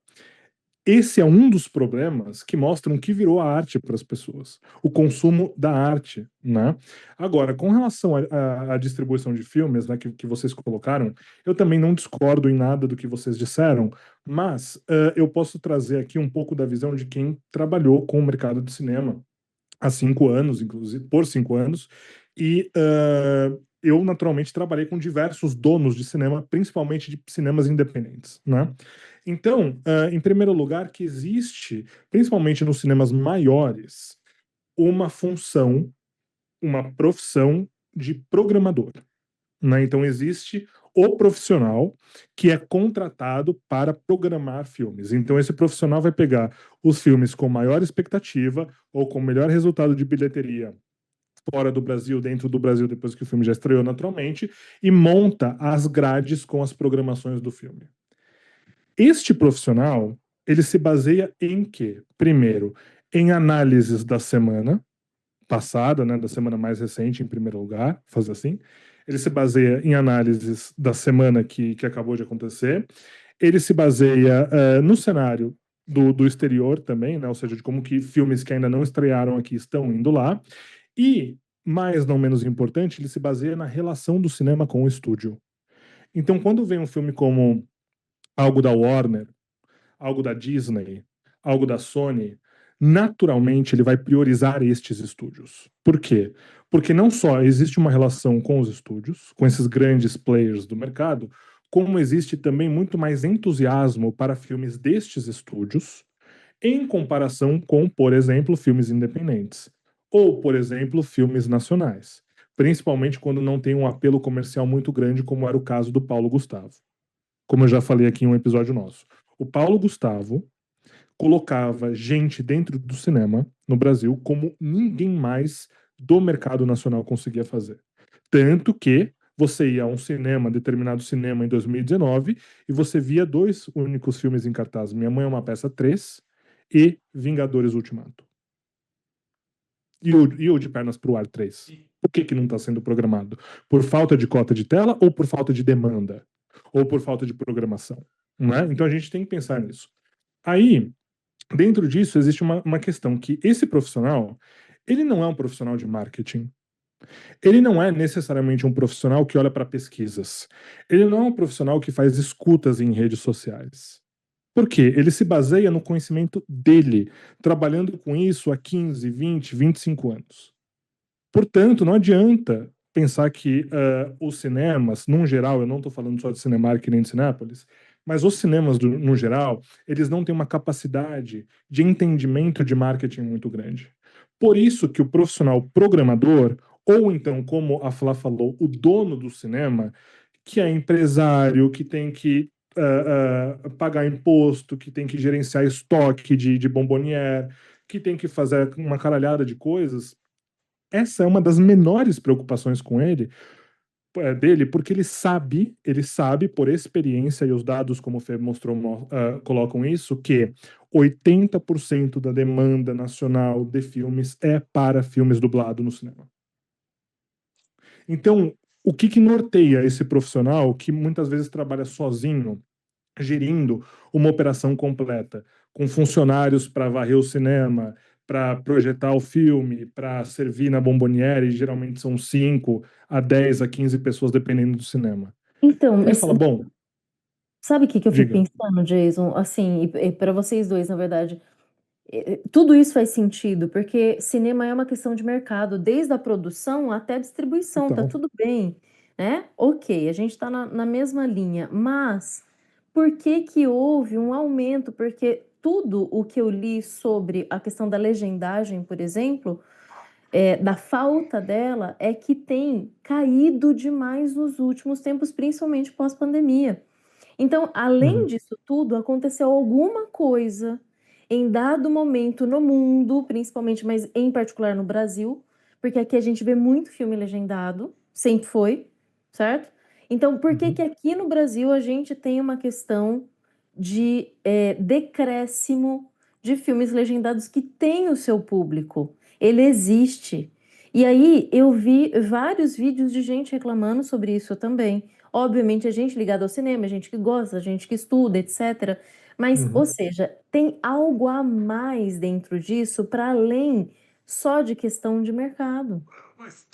Esse é um dos problemas que mostram que virou a arte para as pessoas, o consumo da arte, né? Agora, com relação à distribuição de filmes, né, que vocês colocaram, eu também não discordo em nada do que vocês disseram, mas eu posso trazer aqui um pouco da visão de quem trabalhou com o mercado de cinema há 5 anos, inclusive, por 5 anos, e eu naturalmente trabalhei com diversos donos de cinema, principalmente de cinemas independentes, né? Então, em primeiro lugar, que existe, principalmente nos cinemas maiores, uma função, uma profissão de programador, né? Então existe o profissional que é contratado para programar filmes. Então esse profissional vai pegar os filmes com maior expectativa ou com melhor resultado de bilheteria fora do Brasil, dentro do Brasil, depois que o filme já estreou naturalmente, e monta as grades com as programações do filme. Este profissional, ele se baseia em quê? Primeiro, em análises da semana passada, né, da semana mais recente, em primeiro lugar, fazer assim. Ele se baseia em análises da semana que acabou de acontecer. Ele se baseia no cenário do exterior também, né, ou seja, de como que filmes que ainda não estrearam aqui estão indo lá. E, mais não menos importante, ele se baseia na relação do cinema com o estúdio. Então, quando vem um filme como algo da Warner, algo da Disney, algo da Sony, naturalmente ele vai priorizar estes estúdios. Por quê? Porque não só existe uma relação com os estúdios, com esses grandes players do mercado, como existe também muito mais entusiasmo para filmes destes estúdios em comparação com, por exemplo, filmes independentes. Ou, por exemplo, filmes nacionais. Principalmente quando não tem um apelo comercial muito grande, como era o caso do Paulo Gustavo. Como eu já falei aqui em um episódio nosso. O Paulo Gustavo colocava gente dentro do cinema no Brasil como ninguém mais do mercado nacional conseguia fazer. Tanto que você ia a um cinema, determinado cinema em 2019, e você via dois únicos filmes em cartaz: Minha Mãe é uma Peça 3 e Vingadores Ultimato. E o De Pernas pro Ar 3. Por que não está sendo programado? Por falta de cota de tela ou por falta de demanda? Ou por falta de programação? Não é? Então a gente tem que pensar nisso. Aí, dentro disso, existe uma questão que esse profissional, ele não é um profissional de marketing. Ele não é necessariamente um profissional que olha para pesquisas. Ele não é um profissional que faz escutas em redes sociais. Por quê? Ele se baseia no conhecimento dele, trabalhando com isso há 15, 20, 25 anos. Portanto, não adianta pensar que os cinemas, num geral, eu não estou falando só de Cinemark nem de Cinépolis, mas os cinemas, no geral, eles não têm uma capacidade de entendimento de marketing muito grande. Por isso que o profissional programador, ou então, como a Flá falou, o dono do cinema, que é empresário, que tem que pagar imposto, que tem que gerenciar estoque de bomboniere, que tem que fazer uma caralhada de coisas, essa é uma das menores preocupações com ele, dele, porque ele sabe por experiência, e os dados, como o Fê mostrou, colocam isso, que 80% da demanda nacional de filmes é para filmes dublados no cinema. Então, o que norteia esse profissional que muitas vezes trabalha sozinho, gerindo uma operação completa, com funcionários para varrer o cinema, para projetar o filme, para servir na bomboniere, geralmente são 5 a 10 a 15 pessoas, dependendo do cinema. Então, Ele mas fala, bom, sabe o que eu fico diga. pensando, Jason? Assim, e para vocês dois, na verdade, tudo isso faz sentido, porque cinema é uma questão de mercado, desde a produção até a distribuição, tá Então, tudo bem, né? Ok, a gente tá na mesma linha, mas por que que houve um aumento? Porque tudo o que eu li sobre a questão da legendagem, por exemplo, da falta dela, é que tem caído demais nos últimos tempos, principalmente pós-pandemia. Então, além uhum, disso tudo, aconteceu alguma coisa em dado momento no mundo, principalmente, mas em particular no Brasil, porque aqui a gente vê muito filme legendado, sempre foi, certo? Então, por que uhum, que aqui no Brasil a gente tem uma questão de decréscimo de filmes legendados que tem o seu público? Ele existe. E aí eu vi vários vídeos de gente reclamando sobre isso também. Obviamente, a gente ligado ao cinema, a gente que gosta, a gente que estuda, etc. Mas, ou uhum. seja, tem algo a mais dentro disso para além só de questão de mercado. Mas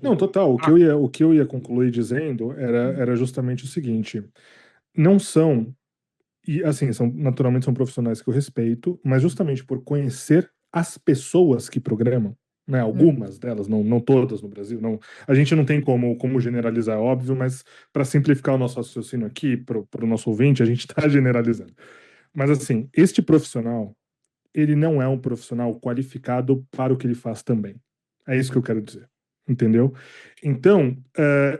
Não, total, o que eu ia concluir dizendo era justamente o seguinte, não são, e assim, naturalmente são profissionais que eu respeito, mas justamente por conhecer as pessoas que programam, né, Hum, algumas delas, não todas no Brasil, não, a gente não tem como generalizar, óbvio, mas para simplificar o nosso raciocínio aqui, para o nosso ouvinte, a gente está generalizando. Mas assim, este profissional, ele não é um profissional qualificado para o que ele faz também. É isso que eu quero dizer. Entendeu? Então,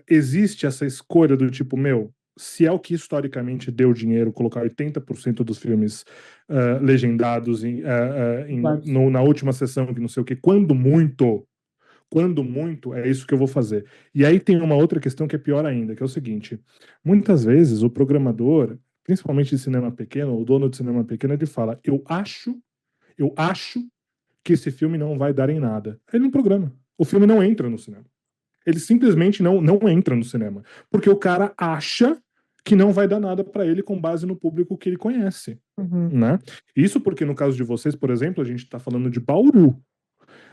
existe essa escolha do tipo, meu, se é o que historicamente deu dinheiro, colocar 80% dos filmes legendados dublados. na última sessão, que não sei o que, quando muito, é isso que eu vou fazer. E aí tem uma outra questão que é pior ainda, que é o seguinte: muitas vezes o programador, principalmente de cinema pequeno, o dono de cinema pequeno, ele fala: eu acho que esse filme não vai dar em nada. Ele não programa. O filme não entra no cinema. Ele simplesmente não entra no cinema. Porque o cara acha que não vai dar nada para ele com base no público que ele conhece. Uhum, Né? Isso porque no caso de vocês, por exemplo, a gente está falando de Bauru.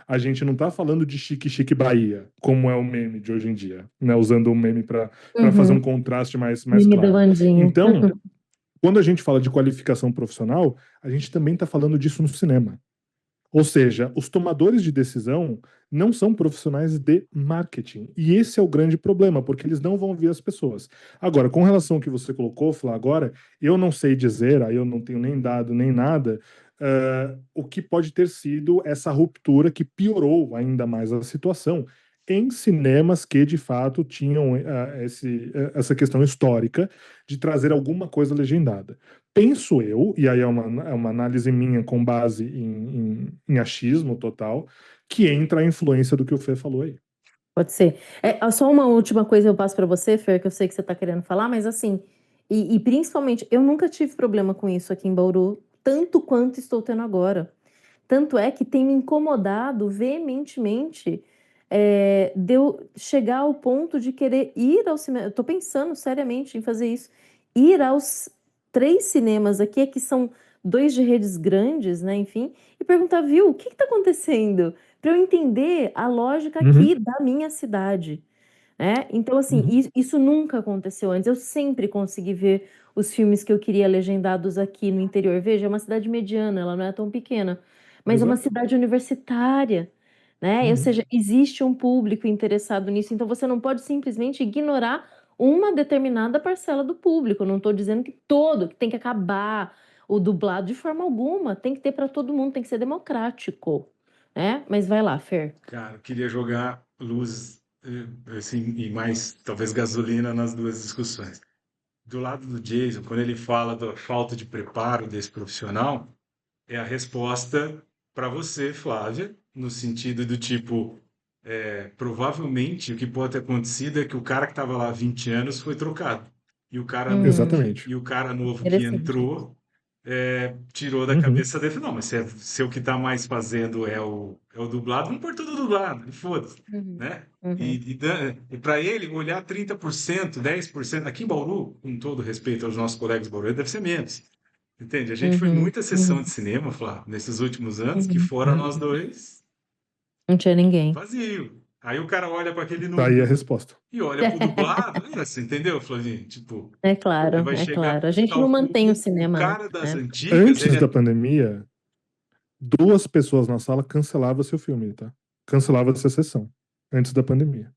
A gente não está falando de Chique Chique Bahia, como é o meme de hoje em dia, né? Usando o meme para fazer um uhum. contraste mais Meme da claro. Wandinha. Então, quando a gente fala de qualificação profissional, a gente também está falando disso no cinema. Ou seja, os tomadores de decisão não são profissionais de marketing. E esse é o grande problema, porque eles não vão ouvir as pessoas. Agora, com relação ao que você colocou, Flá, agora, eu não sei dizer, aí eu não tenho nem dado nem nada, o que pode ter sido essa ruptura que piorou ainda mais a situação em cinemas que, de fato, tinham essa questão histórica de trazer alguma coisa legendada. Penso eu, e aí é uma análise minha com base em achismo total, que entra a influência do que o Fê falou aí. Pode ser. Só uma última coisa eu passo para você, Fer, que eu sei que você está querendo falar, mas assim, e principalmente, eu nunca tive problema com isso aqui em Bauru, tanto quanto estou tendo agora. Tanto é que tem me incomodado veementemente de eu chegar ao ponto de querer ir ao cinema. Eu tô pensando seriamente em fazer isso. Ir aos 3 cinemas aqui, que são 2 de redes grandes, né? Enfim, e perguntar, viu, o que está acontecendo? Para eu entender a lógica Uhum, aqui da minha cidade, né? Então, assim, uhum, isso nunca aconteceu antes. Eu sempre consegui ver os filmes que eu queria legendados aqui no interior. Veja, é uma cidade mediana, ela não é tão pequena, mas é uma exato. cidade universitária, né? Ou Uhum, seja, existe um público interessado nisso, então você não pode simplesmente ignorar uma determinada parcela do público. Eu não estou dizendo que tem que acabar o dublado de forma alguma, tem que ter para todo mundo, tem que ser democrático, né? Mas vai lá, Fer. cara, eu queria jogar luz, assim, e mais, talvez, gasolina nas duas discussões. Do lado do Jason, quando ele fala da falta de preparo desse profissional, é a resposta para você, Flávia, no sentido do tipo, provavelmente o que pode ter acontecido é que o cara que estava lá há 20 anos foi trocado. E o cara novo, Hum, Exatamente. e o cara novo que interessante. entrou tirou da Uhum. cabeça dele, não, mas se o que está mais fazendo é o dublado, vamos pôr tudo dublado, e foda-se, Uhum, né? uhum, E para ele, olhar 30%, 10%, aqui em Bauru, com todo respeito aos nossos colegas de Bauru, deve ser menos. Entende? A gente foi uhum, muita sessão uhum, de cinema, Flávio, nesses últimos anos, que uhum, fora nós uhum. dois, Não tinha ninguém. vazio. Aí o cara olha para aquele Tá aí a número resposta. e olha pro dublado, você entendeu, Flavinho? Tipo, É e claro, vai é chegar, claro. A gente não mantém o o cinema, cara das né? antigas, Antes da pandemia, 2 pessoas na sala cancelavam seu filme, tá? Cancelava-se a sessão. Antes da pandemia.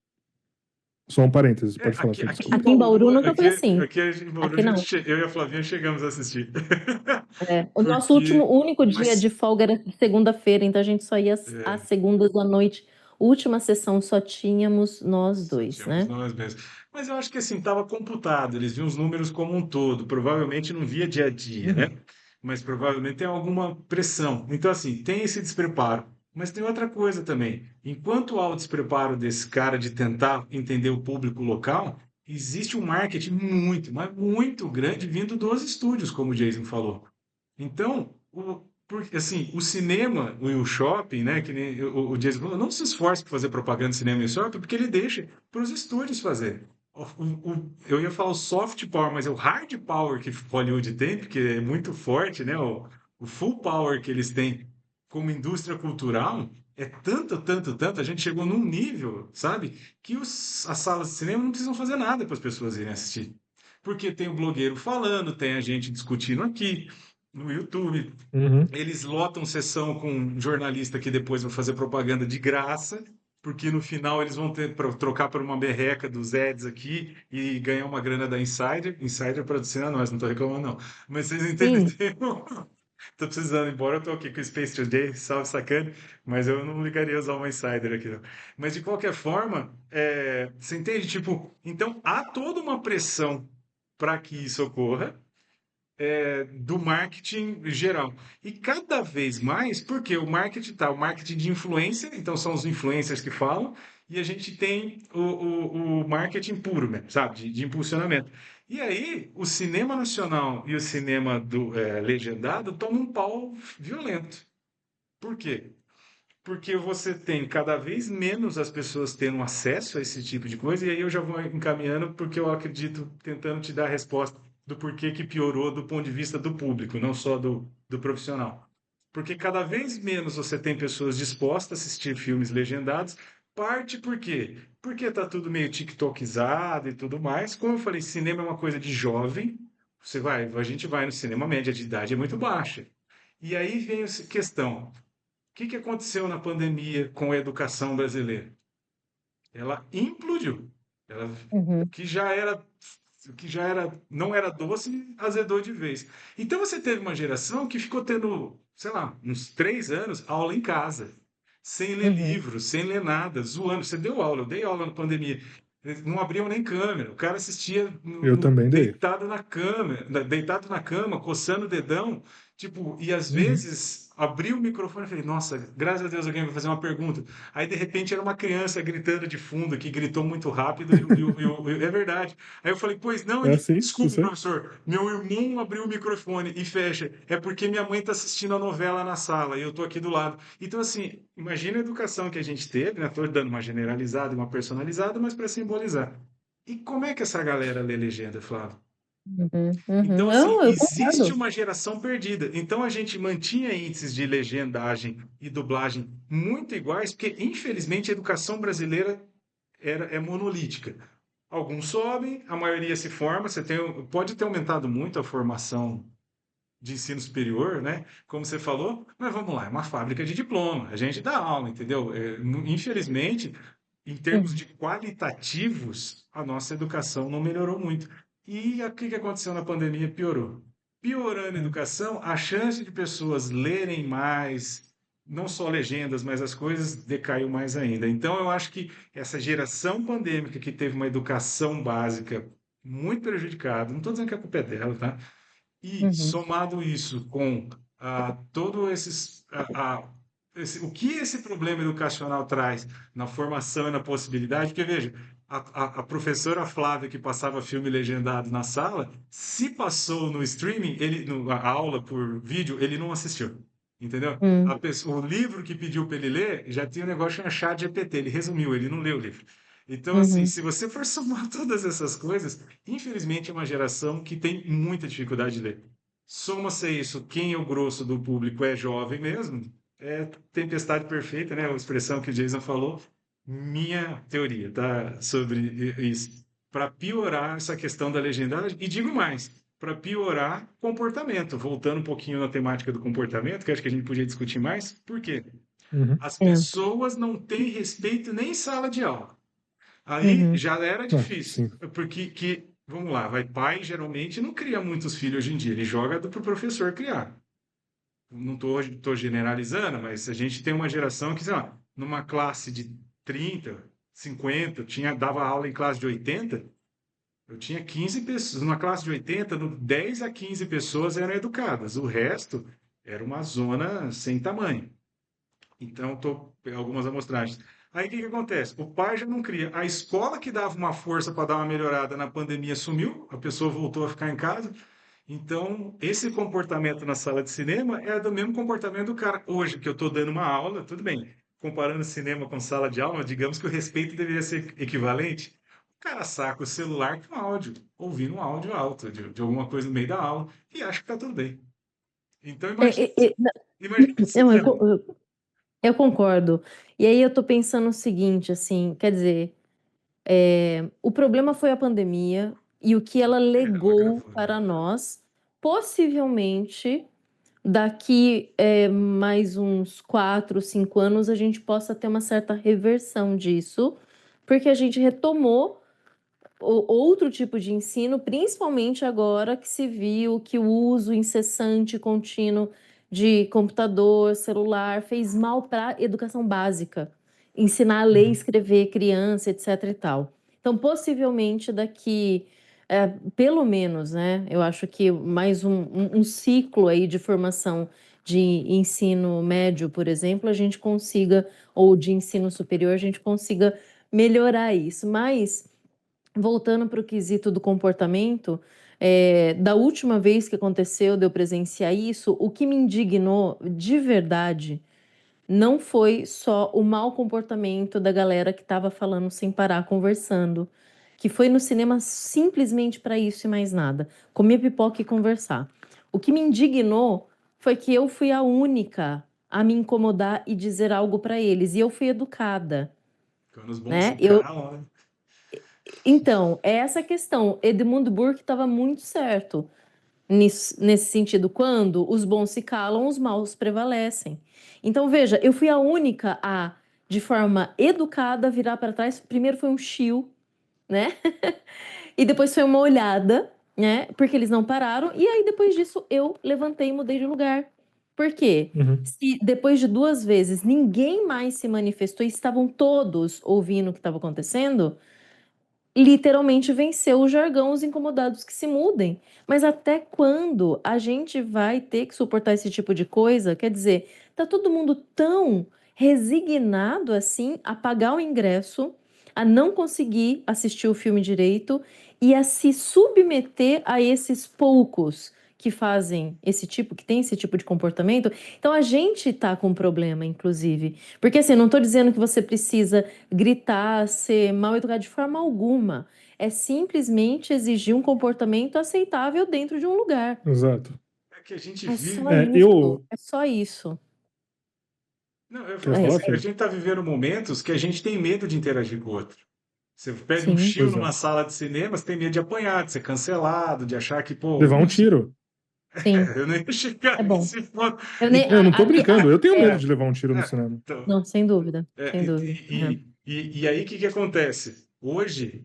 Só um parênteses, pode falar, Fê, aqui em desculpa. Aqui em Bauru Bauru, nunca foi assim. aqui em Bauru, Aqui não. eu e a Flavinha chegamos a assistir. É, o nosso Porque, único dia mas, de folga era segunda-feira, então a gente só ia às é, segundas à noite. Última sessão só tínhamos nós só dois, tínhamos né? nós mesmos. Mas eu acho que assim, estava computado, eles viam os números como um todo, provavelmente não via dia a dia, né? Uhum. Mas provavelmente tem alguma pressão. Então, assim, tem esse despreparo. Mas tem outra coisa também. Enquanto há o despreparo desse cara de tentar entender o público local, existe um marketing muito, mas muito grande vindo dos estúdios, como o Jason falou. Então, porque, assim, o cinema e o shopping, né, que nem o Jason falou, não se esforce para fazer propaganda de cinema e shopping, porque ele deixa para os estúdios fazer. Eu ia falar o soft power, mas é o hard power que Hollywood tem, porque é muito forte, né? O full power que eles têm como indústria cultural é tanto, tanto, tanto. A gente chegou num nível, sabe, que as salas de cinema não precisam fazer nada para as pessoas irem assistir. Porque tem o blogueiro falando, tem a gente discutindo aqui no YouTube. Uhum. Eles lotam sessão com um jornalista que depois vai fazer propaganda de graça, porque no final eles vão ter para trocar por uma merreca dos ads aqui e ganhar uma grana da Insider. Insider patrocina nós, não estou reclamando, não. Mas vocês Sim. entenderam? Tô precisando, embora eu tô aqui com o Space Today, salve sacana, mas eu não ligaria a usar uma Insider aqui, não. Mas de qualquer forma, você entende? Tipo, então há toda uma pressão para que isso ocorra, do marketing geral. E cada vez mais, porque o marketing de influência, então são os influencers que falam, e a gente tem o marketing puro, né, sabe, de impulsionamento. E aí, o cinema nacional e o cinema legendado tomam um pau violento. Por quê? Porque você tem cada vez menos as pessoas tendo acesso a esse tipo de coisa, e aí eu já vou encaminhando, porque eu acredito, tentando te dar a resposta do porquê que piorou do ponto de vista do público, não só do profissional. Porque cada vez menos você tem pessoas dispostas a assistir filmes legendados, parte por quê? Porque tá tudo meio tiktokizado e tudo mais. Como eu falei, cinema é uma coisa de jovem, a gente vai no cinema, a média de idade é muito baixa. E aí vem a questão, que aconteceu na pandemia com a educação brasileira? Ela implodiu. Ela, o Uhum. que já era, o que já era, não era doce, azedou de vez. Então você teve uma geração que ficou tendo, sei lá, uns 3 anos, aula em casa, sem ler Uhum. livro, sem ler nada, zoando. Você deu aula, eu dei aula na pandemia. Não abriam nem câmera. O cara assistia Eu também dei. deitado na cama, coçando o dedão, tipo, e às Uhum. vezes abriu o microfone e falei, nossa, graças a Deus alguém vai fazer uma pergunta. Aí de repente era uma criança gritando de fundo, que gritou muito rápido, é verdade. Aí eu falei, pois não, É ele, assim, eu desculpe, sei. professor, meu irmão abriu o microfone e fecha. É porque minha mãe está assistindo a novela na sala e eu tô aqui do lado. Então, assim, imagina a educação que a gente teve, né? Tô dando uma generalizada e uma personalizada, mas para simbolizar. E como é que essa galera lê legenda, Flávio? Uhum. Uhum. Então, assim, Não, eu existe concordo. uma geração perdida. Então, a gente mantinha índices de legendagem e dublagem muito iguais, porque, infelizmente, a educação brasileira é monolítica. Alguns sobem, a maioria se forma. Pode ter aumentado muito a formação de ensino superior, né? Como você falou, mas vamos lá, é uma fábrica de diploma. A gente dá aula, entendeu? Infelizmente, em termos Uhum. de qualitativos, a nossa educação não melhorou muito. E o que que aconteceu na pandemia? Piorou. Piorando a É. educação, a chance de pessoas lerem mais, não só legendas, mas as coisas, decaiu mais ainda. Então, eu acho que essa geração pandêmica que teve uma educação básica muito prejudicada, não estou dizendo que a culpa é dela, tá? E Uhum. somado isso com todo esses o que esse problema educacional traz na formação e na possibilidade? Porque, veja, a professora Flávia, que passava filme legendado na sala, se passou no streaming, a aula por vídeo, ele não assistiu. Entendeu? Hum, O livro que pediu para ele ler já tinha um negócio chamado chat GPT, ele resumiu, ele não leu o livro. Então, assim, uhum, se você for somar todas essas coisas, infelizmente é uma geração que tem muita dificuldade de ler. Soma-se a isso, quem é o grosso do público é jovem mesmo, é tempestade perfeita, né? A expressão que o Jason falou. Minha teoria, tá? Sobre isso. Para piorar essa questão da legendagem, e digo mais, para piorar comportamento. Voltando um pouquinho na temática do comportamento, que acho que a gente podia discutir mais. Por quê? Uhum. As é, pessoas não têm respeito nem em sala de aula. Aí uhum, já era Ah, difícil, sim. porque vamos lá, pai geralmente não cria muitos filhos hoje em dia, ele joga para o professor criar. Não estou generalizando, mas a gente tem uma geração que, sei lá, numa classe de 30, 50, dava aula em classe de 80, eu tinha 15 pessoas. Numa classe de 80, 10 a 15 pessoas eram educadas. O resto era uma zona sem tamanho. Então, estou algumas amostragens. Aí, o que que acontece? O pai já não cria. A escola que dava uma força para dar uma melhorada na pandemia sumiu, a pessoa voltou a ficar em casa. Então, esse comportamento na sala de cinema é do mesmo comportamento do cara. Hoje, que eu estou dando uma aula, tudo bem. Comparando cinema com sala de aula, digamos que o respeito deveria ser equivalente. O cara saca o celular com áudio, ouvindo um áudio alto de alguma coisa no meio da aula e acha que está tudo bem. Então, não, imagina essa não, cena. eu concordo. E aí eu tô pensando o seguinte, assim, quer dizer, o problema foi a pandemia e o que ela Não, legou agravou, né? para nós, possivelmente daqui mais uns 4, 5 anos a gente possa ter uma certa reversão disso, porque a gente retomou outro tipo de ensino, principalmente agora que se viu que o uso incessante e contínuo de computador, celular, fez mal para a educação básica, ensinar a ler e Uhum. escrever criança, etc e tal. Então, possivelmente daqui, pelo menos, né, eu acho que mais um ciclo aí de formação de ensino médio, por exemplo, a gente consiga, ou de ensino superior, a gente consiga melhorar isso. Mas voltando para o quesito do comportamento, da última vez que aconteceu de eu presenciar isso, o que me indignou de verdade não foi só o mau comportamento da galera que estava falando sem parar, conversando, que foi no cinema simplesmente para isso e mais nada, comer pipoca e conversar. O que me indignou foi que eu fui a única a me incomodar e dizer algo para eles, e eu fui educada, Quando os bons né? se calam, né? Então, é essa questão. Edmund Burke estava muito certo nesse sentido. Quando os bons se calam, os maus prevalecem. Então, veja, eu fui a única a, de forma educada, virar para trás. Primeiro foi um chill, né? E depois foi uma olhada, né? Porque eles não pararam. E aí, depois disso, eu levantei e mudei de lugar. Por quê? Uhum. Se depois de 2 vezes ninguém mais se manifestou e estavam todos ouvindo o que estava acontecendo, literalmente venceu o jargão, os incomodados que se mudem. Mas até quando a gente vai ter que suportar esse tipo de coisa? Quer dizer, tá todo mundo tão resignado assim a pagar o ingresso, a não conseguir assistir o filme direito e a se submeter a esses poucos que fazem esse tipo, que tem esse tipo de comportamento. Então a gente tá com um problema, inclusive. Porque assim, não tô dizendo que você precisa gritar, ser mal educado de forma alguma. É simplesmente exigir um comportamento aceitável dentro de um lugar. Exato. É que a gente É vive. só isso. Eu. É só isso. Não, eu falo Quer É, falar, a Fê? gente está vivendo momentos que a gente tem medo de interagir com o outro. Você pede um sim. chill Pois é. numa sala de cinema, você tem medo de apanhar, de ser cancelado, de achar que, pô, Levar um tiro. Sim. eu nem ia chegar É bom. nesse ponto. Eu nem, E, Eu não tô aqui, brincando, eu tenho medo é, de levar um tiro no é, cinema. então, não, sem dúvida. é, Sem dúvida. e aí, o que que acontece? Hoje,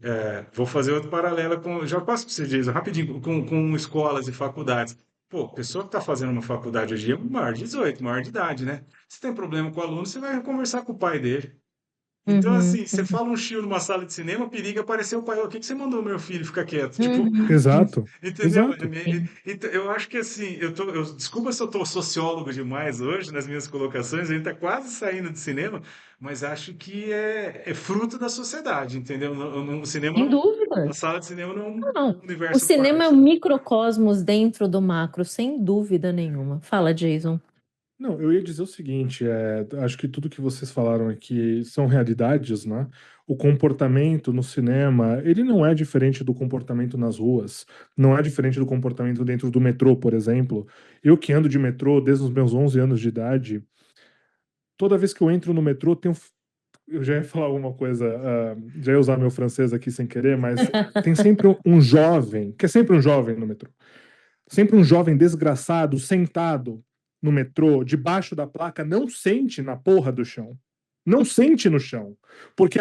vou fazer outro paralelo com. Já passo para você, Jason, rapidinho, com escolas e faculdades. Pô, pessoa que está fazendo uma faculdade hoje é maior de 18, maior de idade, né? Se tem problema com o aluno, você vai conversar com o pai dele. Então, Uhum, assim, você uhum, fala um chiu numa sala de cinema, periga aparecer o pai, o que que você mandou meu filho ficar quieto? Tipo, uhum. Exato, entendeu? exato. Sim. Então, eu acho que assim, desculpa se eu tô sociólogo demais hoje nas minhas colocações, a gente tá quase saindo de cinema, mas acho que é fruto da sociedade, entendeu? O cinema Sem não, a dúvida. sala de cinema não é Não. um O universo à cinema é parte. um microcosmos dentro do macro, sem dúvida nenhuma. Fala, Jason. Não, eu ia dizer o seguinte, acho que tudo que vocês falaram aqui são realidades, né? O comportamento no cinema, ele não é diferente do comportamento nas ruas, não é diferente do comportamento dentro do metrô, por exemplo. Eu que ando de metrô desde os meus 11 anos de idade, toda vez que eu entro no metrô, eu já ia falar alguma coisa, já ia usar meu francês aqui sem querer, mas tem sempre um jovem, que é sempre um jovem no metrô. Sempre um jovem desgraçado sentado no metrô, debaixo da placa, não sente na porra do chão. Não sente no chão. Porque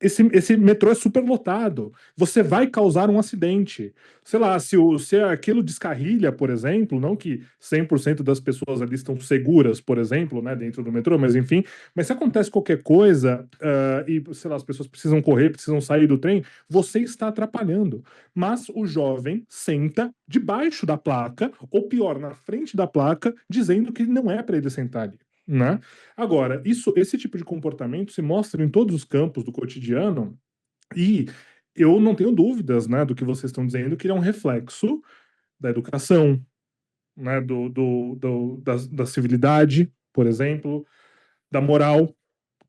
esse metrô é superlotado. Você vai causar um acidente. Sei lá, se aquilo descarrilha, por exemplo, não que 100% das pessoas ali estão seguras, por exemplo, né, dentro do metrô, mas enfim, mas se acontece qualquer coisa, e, sei lá, as pessoas precisam correr, precisam sair do trem, você está atrapalhando. Mas o jovem senta debaixo da placa, ou pior, na frente da placa, dizendo que não é para ele sentar ali, né? Agora, esse tipo de comportamento se mostra em todos os campos do cotidiano e eu não tenho dúvidas, né, do que vocês estão dizendo, que ele é um reflexo da educação, né, da civilidade, por exemplo, da moral,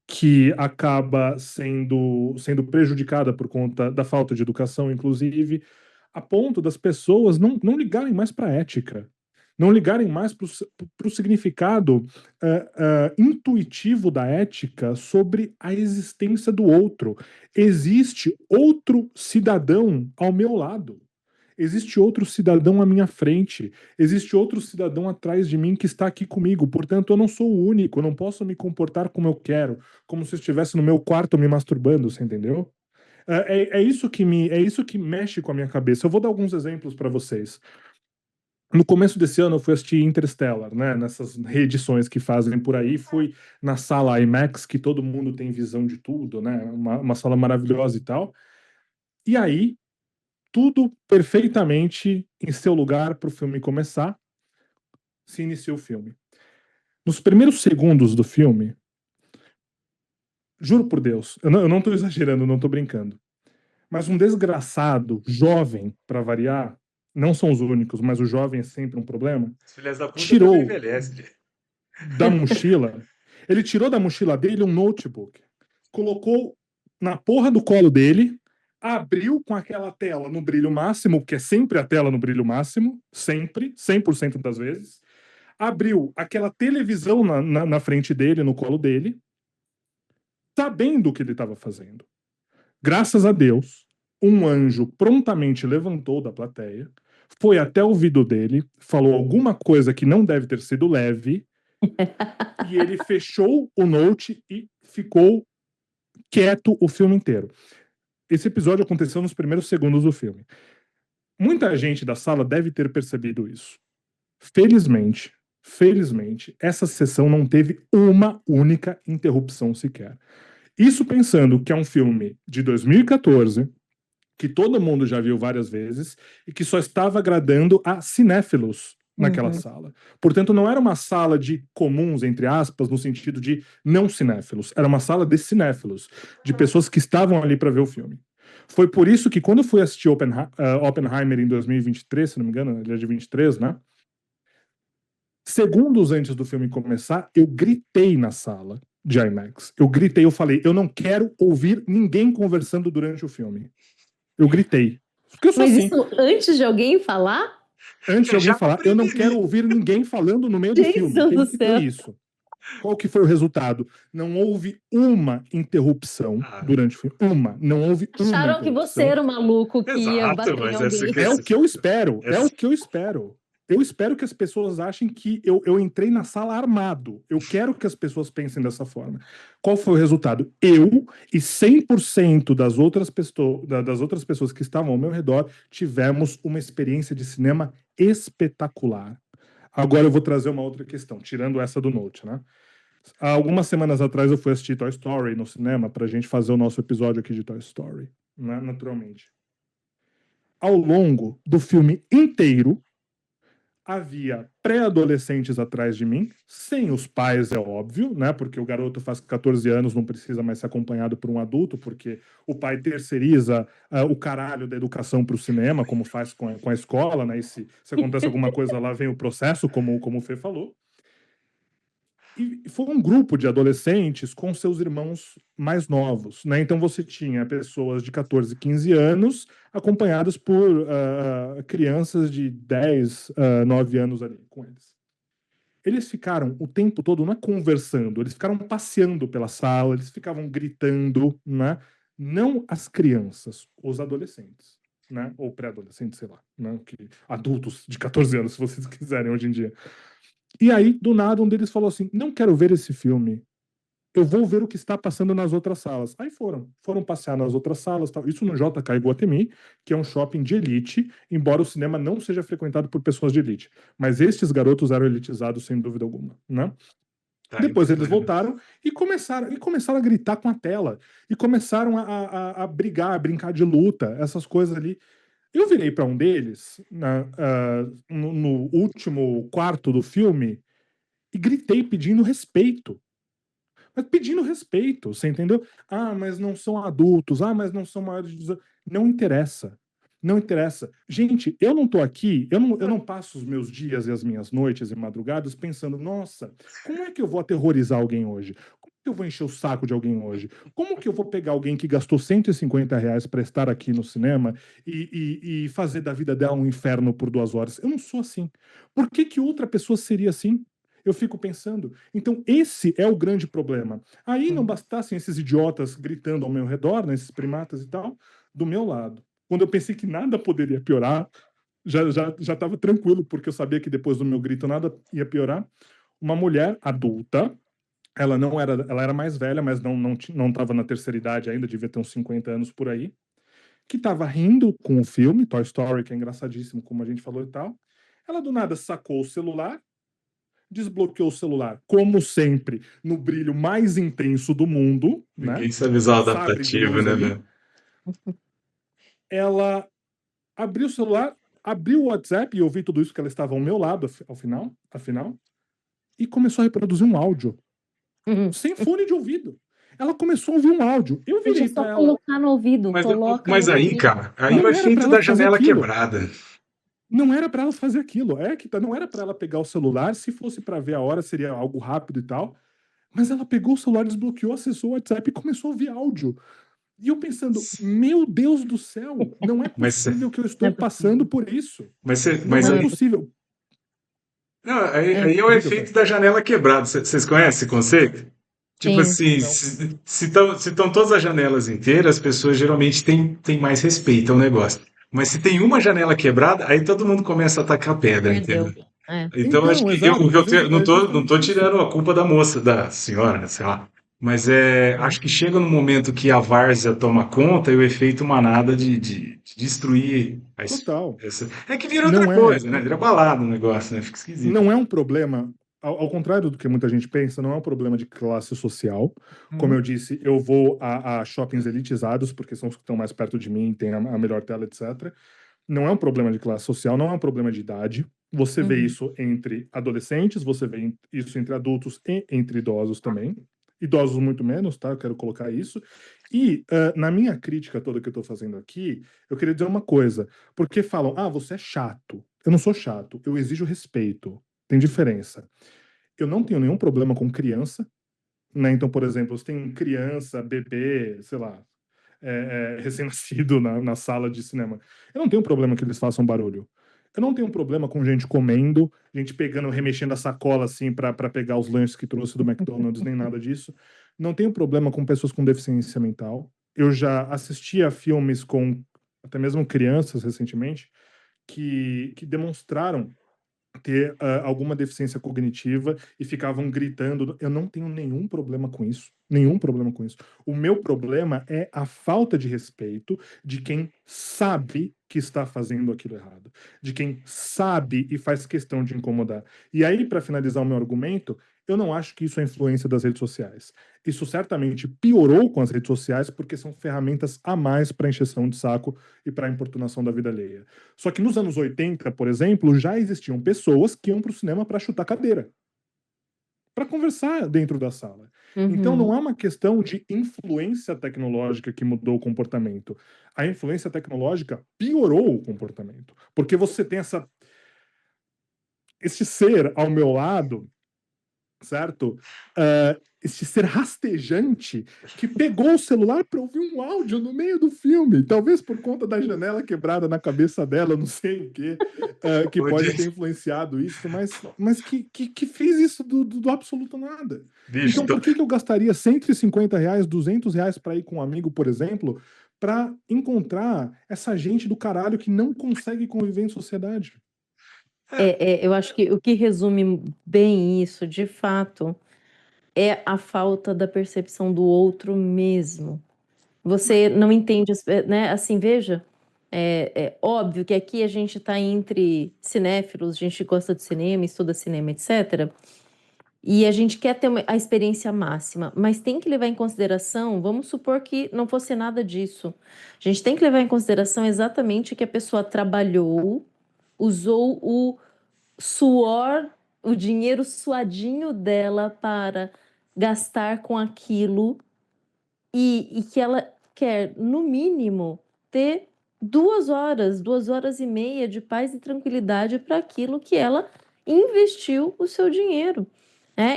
que acaba sendo prejudicada por conta da falta de educação, inclusive, a ponto das pessoas não ligarem mais para a ética, não ligarem mais para o significado intuitivo da ética sobre a existência do outro. Existe outro cidadão ao meu lado. Existe outro cidadão à minha frente, existe outro cidadão atrás de mim que está aqui comigo. Portanto, eu não sou o único, eu não posso me comportar como eu quero, como se eu estivesse no meu quarto me masturbando, você entendeu? É isso que mexe com a minha cabeça. Eu vou dar alguns exemplos para vocês. No começo desse ano eu fui assistir Interstellar, né? Nessas reedições que fazem por aí, fui na sala IMAX, que todo mundo tem visão de tudo, né? Uma sala maravilhosa e tal. E aí, tudo perfeitamente em seu lugar para o filme começar, se inicia o filme. Nos primeiros segundos do filme, juro por Deus, eu não tô exagerando, não tô brincando, mas um desgraçado, jovem, para variar, não são os únicos, mas o jovem é sempre um problema, Os filhos da puta também tirou envelhecem. da mochila, ele tirou da mochila dele um notebook, colocou na porra do colo dele, abriu com aquela tela no brilho máximo, que é sempre a tela no brilho máximo, sempre, 100% das vezes, abriu aquela televisão na frente dele, no colo dele, sabendo o que ele estava fazendo. Graças a Deus, um anjo prontamente levantou da plateia, foi até o ouvido dele, falou alguma coisa que não deve ter sido leve, e ele fechou o note e ficou quieto o filme inteiro. Esse episódio aconteceu nos primeiros segundos do filme. Muita gente da sala deve ter percebido isso. Felizmente, felizmente, essa sessão não teve uma única interrupção sequer. Isso pensando que é um filme de 2014, que todo mundo já viu várias vezes e que só estava agradando a cinéfilos naquela Uhum. sala. Portanto, não era uma sala de comuns, entre aspas, no sentido de não cinéfilos. Era uma sala de cinéfilos, de pessoas que estavam ali para ver o filme. Foi por isso que quando eu fui assistir Oppenheimer em 2023, se não me engano, ele é de 23, né? Segundos antes do filme começar, eu gritei na sala de IMAX. Eu gritei, eu falei, eu não quero ouvir ninguém conversando durante o filme. Eu gritei. Porque eu sou Mas assim. isso antes de alguém falar? Antes de Eu alguém já me falar, eu não preveni. quero ouvir ninguém falando no meio do filme. Jesus Tem do que ter céu. isso. Qual que foi o resultado? Não houve uma interrupção Ah, durante o filme. Uma. Não houve uma Acharam que você interrupção. era o maluco que ia exato, bater em mas essa, alguém. É o essa, que eu espero. É o essa, que eu espero. Eu espero que as pessoas achem que eu entrei na sala armado. Eu quero que as pessoas pensem dessa forma. Qual foi o resultado? Eu e 100% das outras pessoas que estavam ao meu redor tivemos uma experiência de cinema espetacular. Agora eu vou trazer uma outra questão, tirando essa do Note, né? Há algumas semanas atrás eu fui assistir Toy Story no cinema pra gente fazer o nosso episódio aqui de Toy Story, né? Naturalmente. Ao longo do filme inteiro, havia pré-adolescentes atrás de mim, sem os pais, é óbvio, né? Porque o garoto faz 14 anos, não precisa mais ser acompanhado por um adulto, porque o pai terceiriza o caralho da educação para o cinema, como faz com a escola, né? E se acontece alguma coisa lá, vem o processo, como o Fê falou. E foi um grupo de adolescentes com seus irmãos mais novos, né? Então você tinha pessoas de 14, 15 anos acompanhadas por crianças de 10, 9 anos ali com eles. Eles ficaram o tempo todo não é conversando, eles ficaram passeando pela sala, eles ficavam gritando, né? Não as crianças, os adolescentes, né? Ou pré-adolescentes, sei lá, né? Adultos de 14 anos, se vocês quiserem hoje em dia. E aí, do nada, um deles falou assim: não quero ver esse filme. Eu vou ver o que está passando nas outras salas. Aí foram passear nas outras salas. Tal. Isso no JK Iguatemi, que é um shopping de elite, embora o cinema não seja frequentado por pessoas de elite. Mas estes garotos eram elitizados, sem dúvida alguma, né? Tá, Depois eles bacana. voltaram e começaram a gritar com a tela. E começaram a brigar, a brincar de luta, essas coisas ali. Eu virei para um deles, no último quarto do filme, e gritei pedindo respeito. Mas pedindo respeito, você entendeu? Ah, mas não são adultos. Ah, mas não são maiores de 18. Não interessa. Não interessa. Gente, eu não tô aqui, eu não passo os meus dias e as minhas noites e madrugadas pensando, nossa, como é que eu vou aterrorizar alguém hoje? Como que eu vou encher o saco de alguém hoje? Como que eu vou pegar alguém que gastou R$ 150 para estar aqui no cinema e fazer da vida dela um inferno por 2 horas? Eu não sou assim. Por que que outra pessoa seria assim? Eu fico pensando. Então, esse é o grande problema. Aí não bastassem esses idiotas gritando ao meu redor, né, esses primatas e tal, do meu lado. Quando eu pensei que nada poderia piorar, já estava tranquilo, porque eu sabia que depois do meu grito nada ia piorar. Uma mulher adulta, ela era mais velha, mas não estava na terceira idade ainda, devia ter uns 50 anos por aí, que estava rindo com o filme, Toy Story, que é engraçadíssimo, como a gente falou e tal. Ela do nada sacou o celular, desbloqueou o celular, como sempre, no brilho mais intenso do mundo, né? Ninguém sabe usar o Sabre de adaptativo, luz né, ali. velho? Ela abriu o celular, abriu o WhatsApp, e eu vi tudo isso que ela estava ao meu lado, afinal, e começou a reproduzir um áudio, sem fone de ouvido. Ela começou a ouvir um áudio. Eu Gente, é virei só para ela. colocar no ouvido. Mas, Coloca mas no aí, ouvido. cara, aí é o Não era para efeito ela da fazer janela aquilo. quebrada. Não era para ela fazer aquilo. Não era para ela pegar o celular. Se fosse para ver a hora, seria algo rápido e tal. Mas ela pegou o celular, desbloqueou, acessou o WhatsApp e começou a ouvir áudio. E eu pensando, meu Deus do céu, não é Mas, possível que eu Não estou é passando possível. por isso. Não mas é Não aí, é possível. possível. não, aí é o Diga, Fê. efeito da janela quebrada. Vocês conhecem esse conceito? Tipo Sim. assim, Não. se estão todas as janelas inteiras, as pessoas geralmente têm mais respeito ao negócio. Mas se tem uma janela quebrada, aí todo mundo começa a atacar pedra, entendeu? Perdeu. É. Então, acho Então, que exato, mas não é tô justamente isso. tirando a culpa da moça, da senhora, sei lá. Mas acho Uhum. que chega no momento que a várzea toma conta e o efeito manada de destruir Total. é que vira outra Não é, coisa, né? Vira balada o negócio, né? Fica esquisito. não é um problema, ao contrário do que muita gente pensa, não é um problema de classe social. Como Hum. eu disse, eu vou a shoppings elitizados, porque são os que estão mais perto de mim, tem a melhor tela, etc. Não é um problema de classe social, não é um problema de idade. Você vê Uhum. isso entre adolescentes, você vê isso entre adultos e entre idosos também. Idosos muito menos, tá? Eu quero colocar isso. E na minha crítica toda que eu estou fazendo aqui, eu queria dizer uma coisa. Porque falam, ah, você é chato. Eu não sou chato, eu exijo respeito. Tem diferença. Eu não tenho nenhum problema com criança, né? Então, por exemplo, você tem criança, bebê, sei lá, recém-nascido na sala de cinema. Eu não tenho problema que eles façam barulho. Eu não tenho problema com gente comendo, gente pegando, remexendo a sacola assim para pegar os lanches que trouxe do McDonald's, nem nada disso. Não tenho problema com pessoas com deficiência mental. Eu já assisti a filmes com até mesmo crianças recentemente que demonstraram ter alguma deficiência cognitiva e ficavam gritando. Eu não tenho nenhum problema com isso. Nenhum problema com isso. O meu problema é a falta de respeito de quem sabe que está fazendo aquilo errado, de quem sabe e faz questão de incomodar. E aí, para finalizar o meu argumento, eu não acho que isso é influência das redes sociais. Isso certamente piorou com as redes sociais, porque são ferramentas a mais para encheção de saco e para importunação da vida alheia. Só que nos anos 80, por exemplo, já existiam pessoas que iam para o cinema para chutar cadeira, para conversar dentro da sala. Então não Uhum. é uma questão de influência tecnológica que mudou o comportamento. A influência tecnológica piorou o comportamento, porque você tem esse ser ao meu lado, certo? Este ser rastejante que pegou o celular para ouvir um áudio no meio do filme, talvez por conta da janela quebrada na cabeça dela, não sei o quê, que Ô, pode ter Jason, influenciado isso, mas que fez isso do absoluto nada. bicho, Então, por que eu gastaria R$ 150, R$ 200 para ir com um amigo, por exemplo, para encontrar essa gente do caralho que não consegue conviver em sociedade? Eu acho que o que resume bem isso, de fato, é a falta da percepção do outro mesmo. Você não entende, né? Assim, veja, é óbvio que aqui a gente está entre cinéfilos, a gente gosta de cinema, estuda cinema, etc. E a gente quer ter a experiência máxima, mas tem que levar em consideração, vamos supor que não fosse nada disso. A gente tem que levar em consideração exatamente que a pessoa trabalhou, usou o suor, o dinheiro suadinho dela para gastar com aquilo e que ela quer, no mínimo, ter 2 horas, 2 horas e meia de paz e tranquilidade para aquilo que ela investiu o seu dinheiro.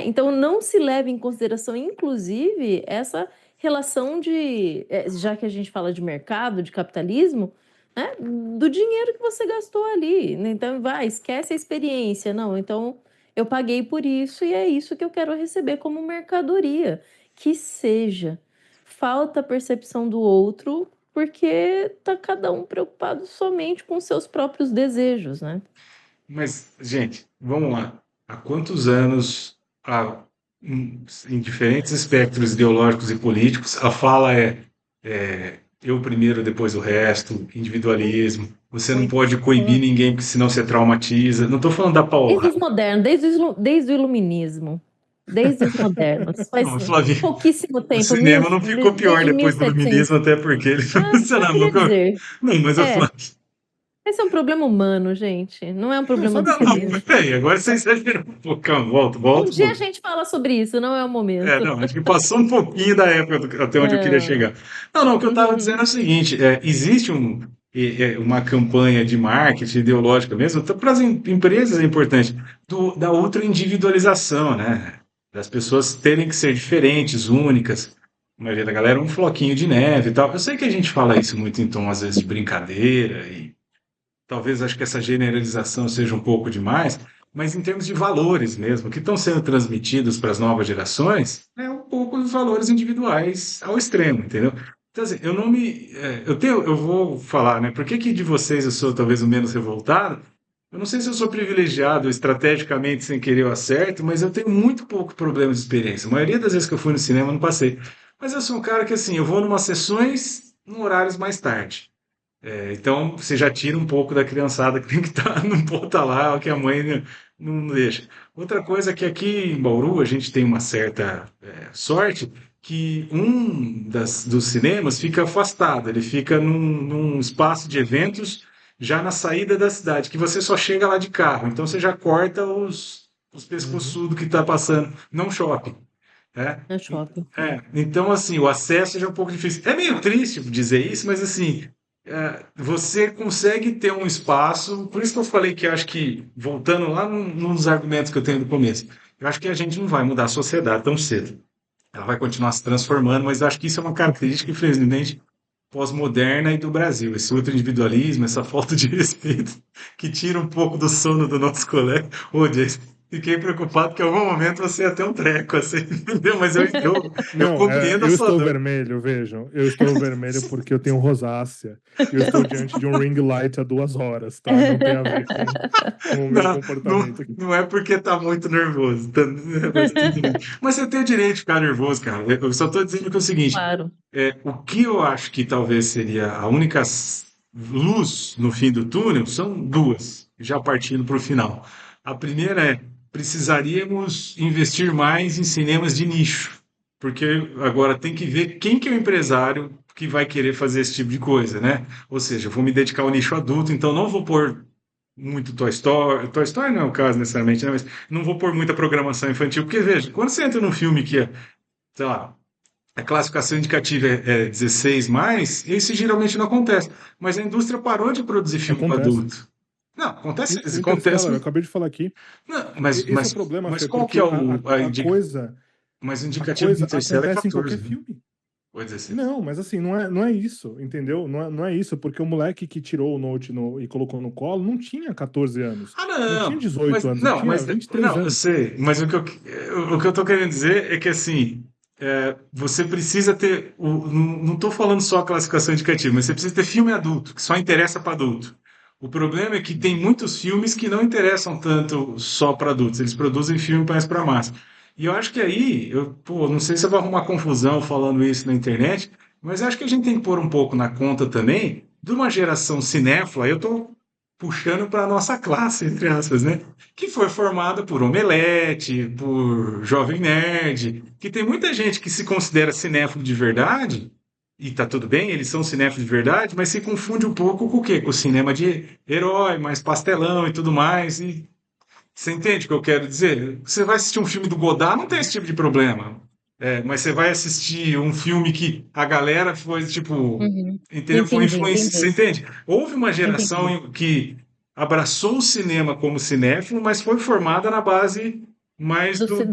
Então, não se leva em consideração, inclusive, essa relação já que a gente fala de mercado, de capitalismo, né, do dinheiro que você gastou ali. Então, esquece a experiência. Não, então eu paguei por isso e é isso que eu quero receber como mercadoria. Que seja. Falta a percepção do outro, porque tá cada um preocupado somente com seus próprios desejos, né? mas, gente, vamos lá. Há quantos anos, em diferentes espectros ideológicos e políticos, a fala é eu primeiro, depois o resto, individualismo. Você não pode coibir É. ninguém, porque senão você traumatiza. Não estou falando da Desde porra. os modernos, desde o iluminismo, desde os modernos, faz Não, Flavio, pouquíssimo o tempo, cinema não ficou pior desde depois do iluminismo, 1700. até porque ele foi Ah, só funcionando. queria dizer, Não, mas eu é, falo. esse é um problema humano, gente, não é um Não, problema do não, cinema. peraí, agora você exagerou um pouco. Calma, volta, Um volta um dia a pouco. gente fala sobre isso, não é o momento. Não, acho que passou um pouquinho da época até onde eu queria É. chegar. Não, não, o que eu estava dizendo é Uhum. o seguinte: existe uma campanha de marketing ideológica mesmo, para as empresas é importante, da outra individualização, né? Das pessoas terem que ser diferentes, únicas. A maioria da galera é um floquinho de neve e tal. Eu sei que a gente fala isso muito em tom, às vezes, de brincadeira e talvez acho que essa generalização seja um pouco demais, mas em termos de valores mesmo, que estão sendo transmitidos para as novas gerações, é um pouco os valores individuais ao extremo, entendeu? Então, assim, eu não me. Eu vou falar, né? Por que que de vocês eu sou talvez o menos revoltado? Eu não sei se eu sou privilegiado estrategicamente sem querer eu acerto, mas eu tenho muito pouco problema de experiência. A maioria das vezes que eu fui no cinema eu não passei. Mas eu sou um cara que, assim, eu vou numas sessões em horários mais tarde. Então, você já tira um pouco da criançada que tem que estar, não pode estar lá, que a mãe não deixa. Outra coisa é que aqui em Bauru a gente tem uma certa sorte que dos cinemas fica afastado, ele fica num espaço de eventos já na saída da cidade, que você só chega lá de carro, então você já corta os Uhum. pescoçudos que está passando, não shopping. Né? É shopping. Então, assim, o acesso já é um pouco difícil. É meio triste dizer isso, mas assim, você consegue ter um espaço. Por isso que eu falei que eu acho que, voltando lá nos argumentos que eu tenho no começo, eu acho que a gente não vai mudar a sociedade tão cedo. Ela vai continuar se transformando, mas eu acho que isso é uma característica, infelizmente, pós-moderna e do Brasil. Esse outro individualismo, essa falta de respeito, que tira um pouco do sono do nosso colega. Ô, Jason, fiquei preocupado que em algum momento você ia ter um treco, assim, entendeu? Mas eu Não, compreendo a eu sua estou dor. vermelho, vejam. Eu estou vermelho porque eu tenho rosácea. Eu estou diante de um ring light há 2 horas, tá? Não tem a ver com o meu Não, não, comportamento aqui. não é porque tá muito nervoso. Mas, tudo bem. Mas você tem o direito de ficar nervoso, cara. Eu só tô dizendo que é o seguinte: Claro. o que eu acho que talvez seria a única luz no fim do túnel são duas, já partindo para o final. A primeira é precisaríamos investir mais em cinemas de nicho, porque agora tem que ver quem que é o empresário que vai querer fazer esse tipo de coisa, né? Ou seja, eu vou me dedicar ao nicho adulto, então não vou pôr muito Toy Story. Toy Story não é o caso necessariamente, né? Mas não vou pôr muita programação infantil, porque veja, quando você entra num filme que é, sei lá, a classificação indicativa é 16 mais, isso geralmente não acontece. Mas a indústria parou de produzir filme para Acontece. adulto. Não, acontece, O acontece. Interstellar, eu acabei de falar aqui. Não, Esse é o problema, mas Fê, qual que é porque a mas o a indicativo do coisa Interstellar é acontece em 14, qualquer né? filme. Ou 16. Não, mas assim, não é isso, entendeu? Não é isso, porque o moleque que tirou o Note e colocou no colo não tinha 14 anos, Ah, não tinha não, 18 anos, ele tinha 23 não, eu anos. sei, mas o que eu tô querendo dizer é que assim, você precisa ter, não estou falando só a classificação indicativa, mas você precisa ter filme adulto, que só interessa para adulto. O problema é que tem muitos filmes que não interessam tanto só para adultos, eles produzem filme mais para massa. E eu acho que aí, pô, não sei se eu vou arrumar confusão falando isso na internet, mas eu acho que a gente tem que pôr um pouco na conta também de uma geração cinéfila. Eu estou puxando para a nossa classe, entre aspas, né? Que foi formada por Omelete, por Jovem Nerd, que tem muita gente que se considera cinéfilo de verdade, e tá tudo bem, eles são cinéfilos de verdade, mas se confunde um pouco com o quê? Com o cinema de herói, mais pastelão e tudo mais. E você entende o que eu quero dizer? Você vai assistir um filme do Godard, não tem esse tipo de problema. Mas você vai assistir um filme que a galera foi, tipo, Uhum. entendeu? Foi Entendi, influência. Você entendi, entende? Houve uma entendi. geração que abraçou o cinema como cinéfilo, mas foi formada na base mais Do pop,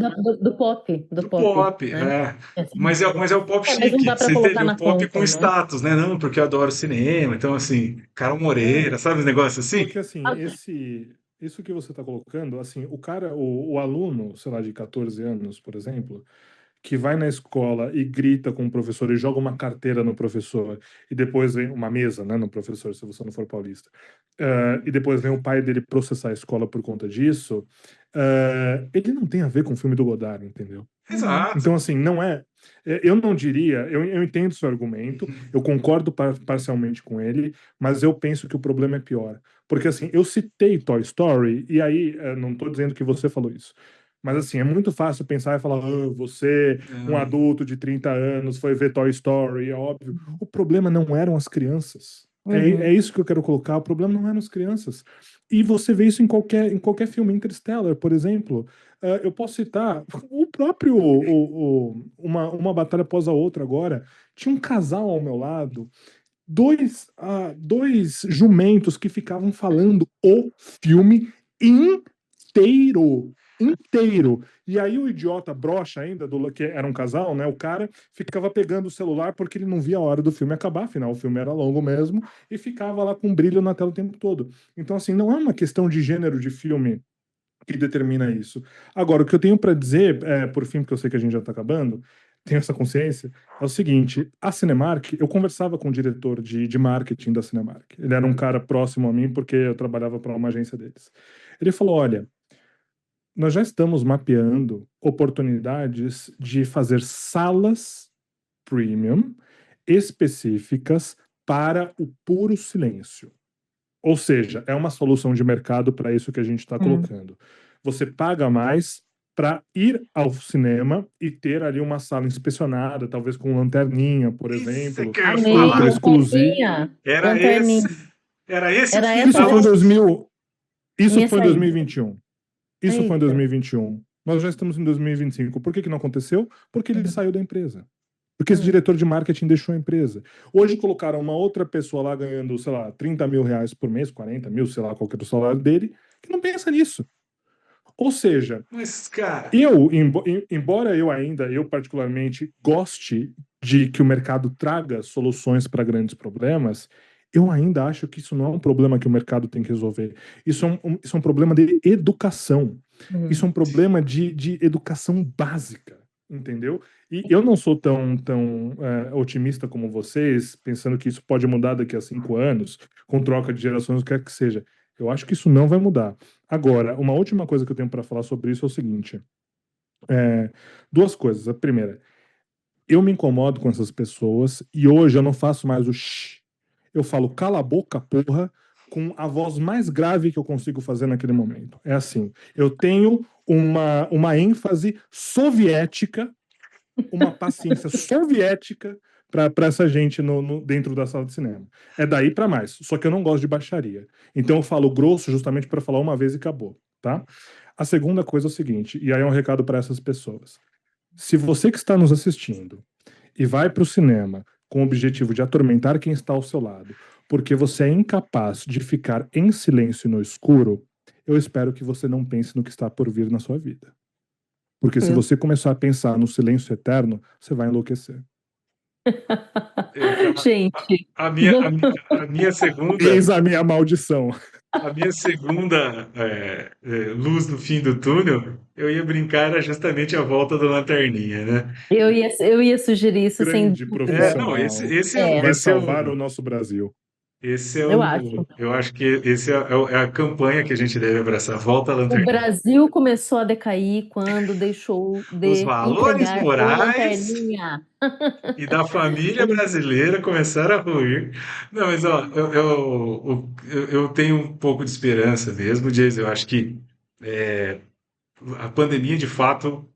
do do pop, pop. né? Assim, Mas é o pop mas não chique. dá para Você colocar entende? O na pop com conta, né? status, né? Não, porque eu adoro cinema. Então, assim, Carol Moreira, É, sabe os negócios assim? porque assim, isso que você está colocando, assim, o aluno, sei lá, de 14 anos, por exemplo, que vai na escola e grita com o professor e joga uma carteira no professor, e depois vem uma mesa, né, no professor, se você não for paulista, e depois vem o pai dele processar a escola por conta disso, ele não tem a ver com o filme do Godard, entendeu? Exato. Então, assim, não é. Eu não diria, eu entendo seu argumento, eu concordo parcialmente com ele, mas eu penso que o problema é pior. Porque, assim, eu citei Toy Story, e aí, não estou dizendo que você falou isso. Mas, assim, é muito fácil pensar e falar, você, um Não. adulto de 30 anos, foi ver Toy Story, é óbvio. O problema não eram as crianças. É Uhum. isso que eu quero colocar, o problema não eram as crianças. E você vê isso em qualquer filme, Interstellar, por exemplo. Eu posso citar o próprio uma batalha após a outra agora. Tinha um casal ao meu lado, dois jumentos que ficavam falando o filme inteiro. Inteiro. E aí o idiota broxa ainda, que era um casal, né? O cara ficava pegando o celular porque ele não via a hora do filme acabar, afinal o filme era longo mesmo, e ficava lá com brilho na tela o tempo todo. Então, assim, não é uma questão de gênero de filme que determina isso. Agora, o que eu tenho para dizer, por fim, porque eu sei que a gente já está acabando, tenho essa consciência, é o seguinte: a Cinemark, eu conversava com o diretor de marketing da Cinemark. Ele era um cara próximo a mim porque eu trabalhava para uma agência deles. Ele falou: olha, nós já estamos mapeando oportunidades de fazer salas premium específicas para o puro silêncio. Ou seja, é uma solução de mercado para isso que a gente está Hum. colocando. Você paga mais para ir ao cinema e ter ali uma sala inspecionada, talvez com lanterninha, por Isso exemplo, que eu ia Amei, ultra falar. exclusivo. lanterninha, Era esse, lanterninha. era esse o Era filme essa Isso a foi em da. 2000, isso minha foi em saída. 2021. Isso foi em Eita. 2021. Nós já estamos em 2025. Por que que não aconteceu? Porque ele Uhum. saiu da empresa. Porque esse Uhum. diretor de marketing deixou a empresa. Hoje colocaram uma outra pessoa lá ganhando, sei lá, 30 mil reais por mês, 40 mil, sei lá qual que é o salário dele, que não pensa nisso. Ou seja, Mas, cara, embora eu particularmente goste de que o mercado traga soluções para grandes problemas, eu ainda acho que isso não é um problema que o mercado tem que resolver. Isso é um problema de educação. Isso é Uhum. um problema de educação básica, entendeu? E eu não sou tão otimista como vocês, pensando que isso pode mudar daqui a 5 anos, com troca de gerações, o que quer que seja. Eu acho que isso não vai mudar. Agora, uma última coisa que eu tenho para falar sobre isso é o seguinte: é, duas coisas. A primeira, eu me incomodo com essas pessoas e hoje eu não faço mais o shh. Eu falo cala a boca, porra, com a voz mais grave que eu consigo fazer naquele momento. É assim, eu tenho uma ênfase soviética, uma paciência soviética para essa gente dentro da sala de cinema. É daí para mais. Só que eu não gosto de baixaria. Então eu falo grosso justamente para falar uma vez e acabou, tá? A segunda coisa é o seguinte, e aí é um recado para essas pessoas. Se você que está nos assistindo e vai para o cinema com o objetivo de atormentar quem está ao seu lado, porque você é incapaz de ficar em silêncio e no escuro, eu espero que você não pense no que está por vir na sua vida. Porque se Meu você começar a pensar no silêncio eterno, você vai enlouquecer. Gente, A minha, a minha, a minha segunda, Eis a minha maldição. a minha segunda luz no fim do túnel, eu ia brincar, era justamente a volta da lanterninha, né? eu ia sugerir isso sem Grande dúvida. Não, esse, profissional. esse é, É, Vai esse é salvar o, o nosso Brasil. esse é eu acho. eu acho que esse é a campanha que a gente deve abraçar, volta à O lanterninha. Brasil começou a decair quando deixou Os de valores entregar o morais lanterninha. e da família brasileira começaram a ruir. Não, mas ó, eu tenho um pouco de esperança mesmo, Jason. Eu acho que a pandemia, de fato,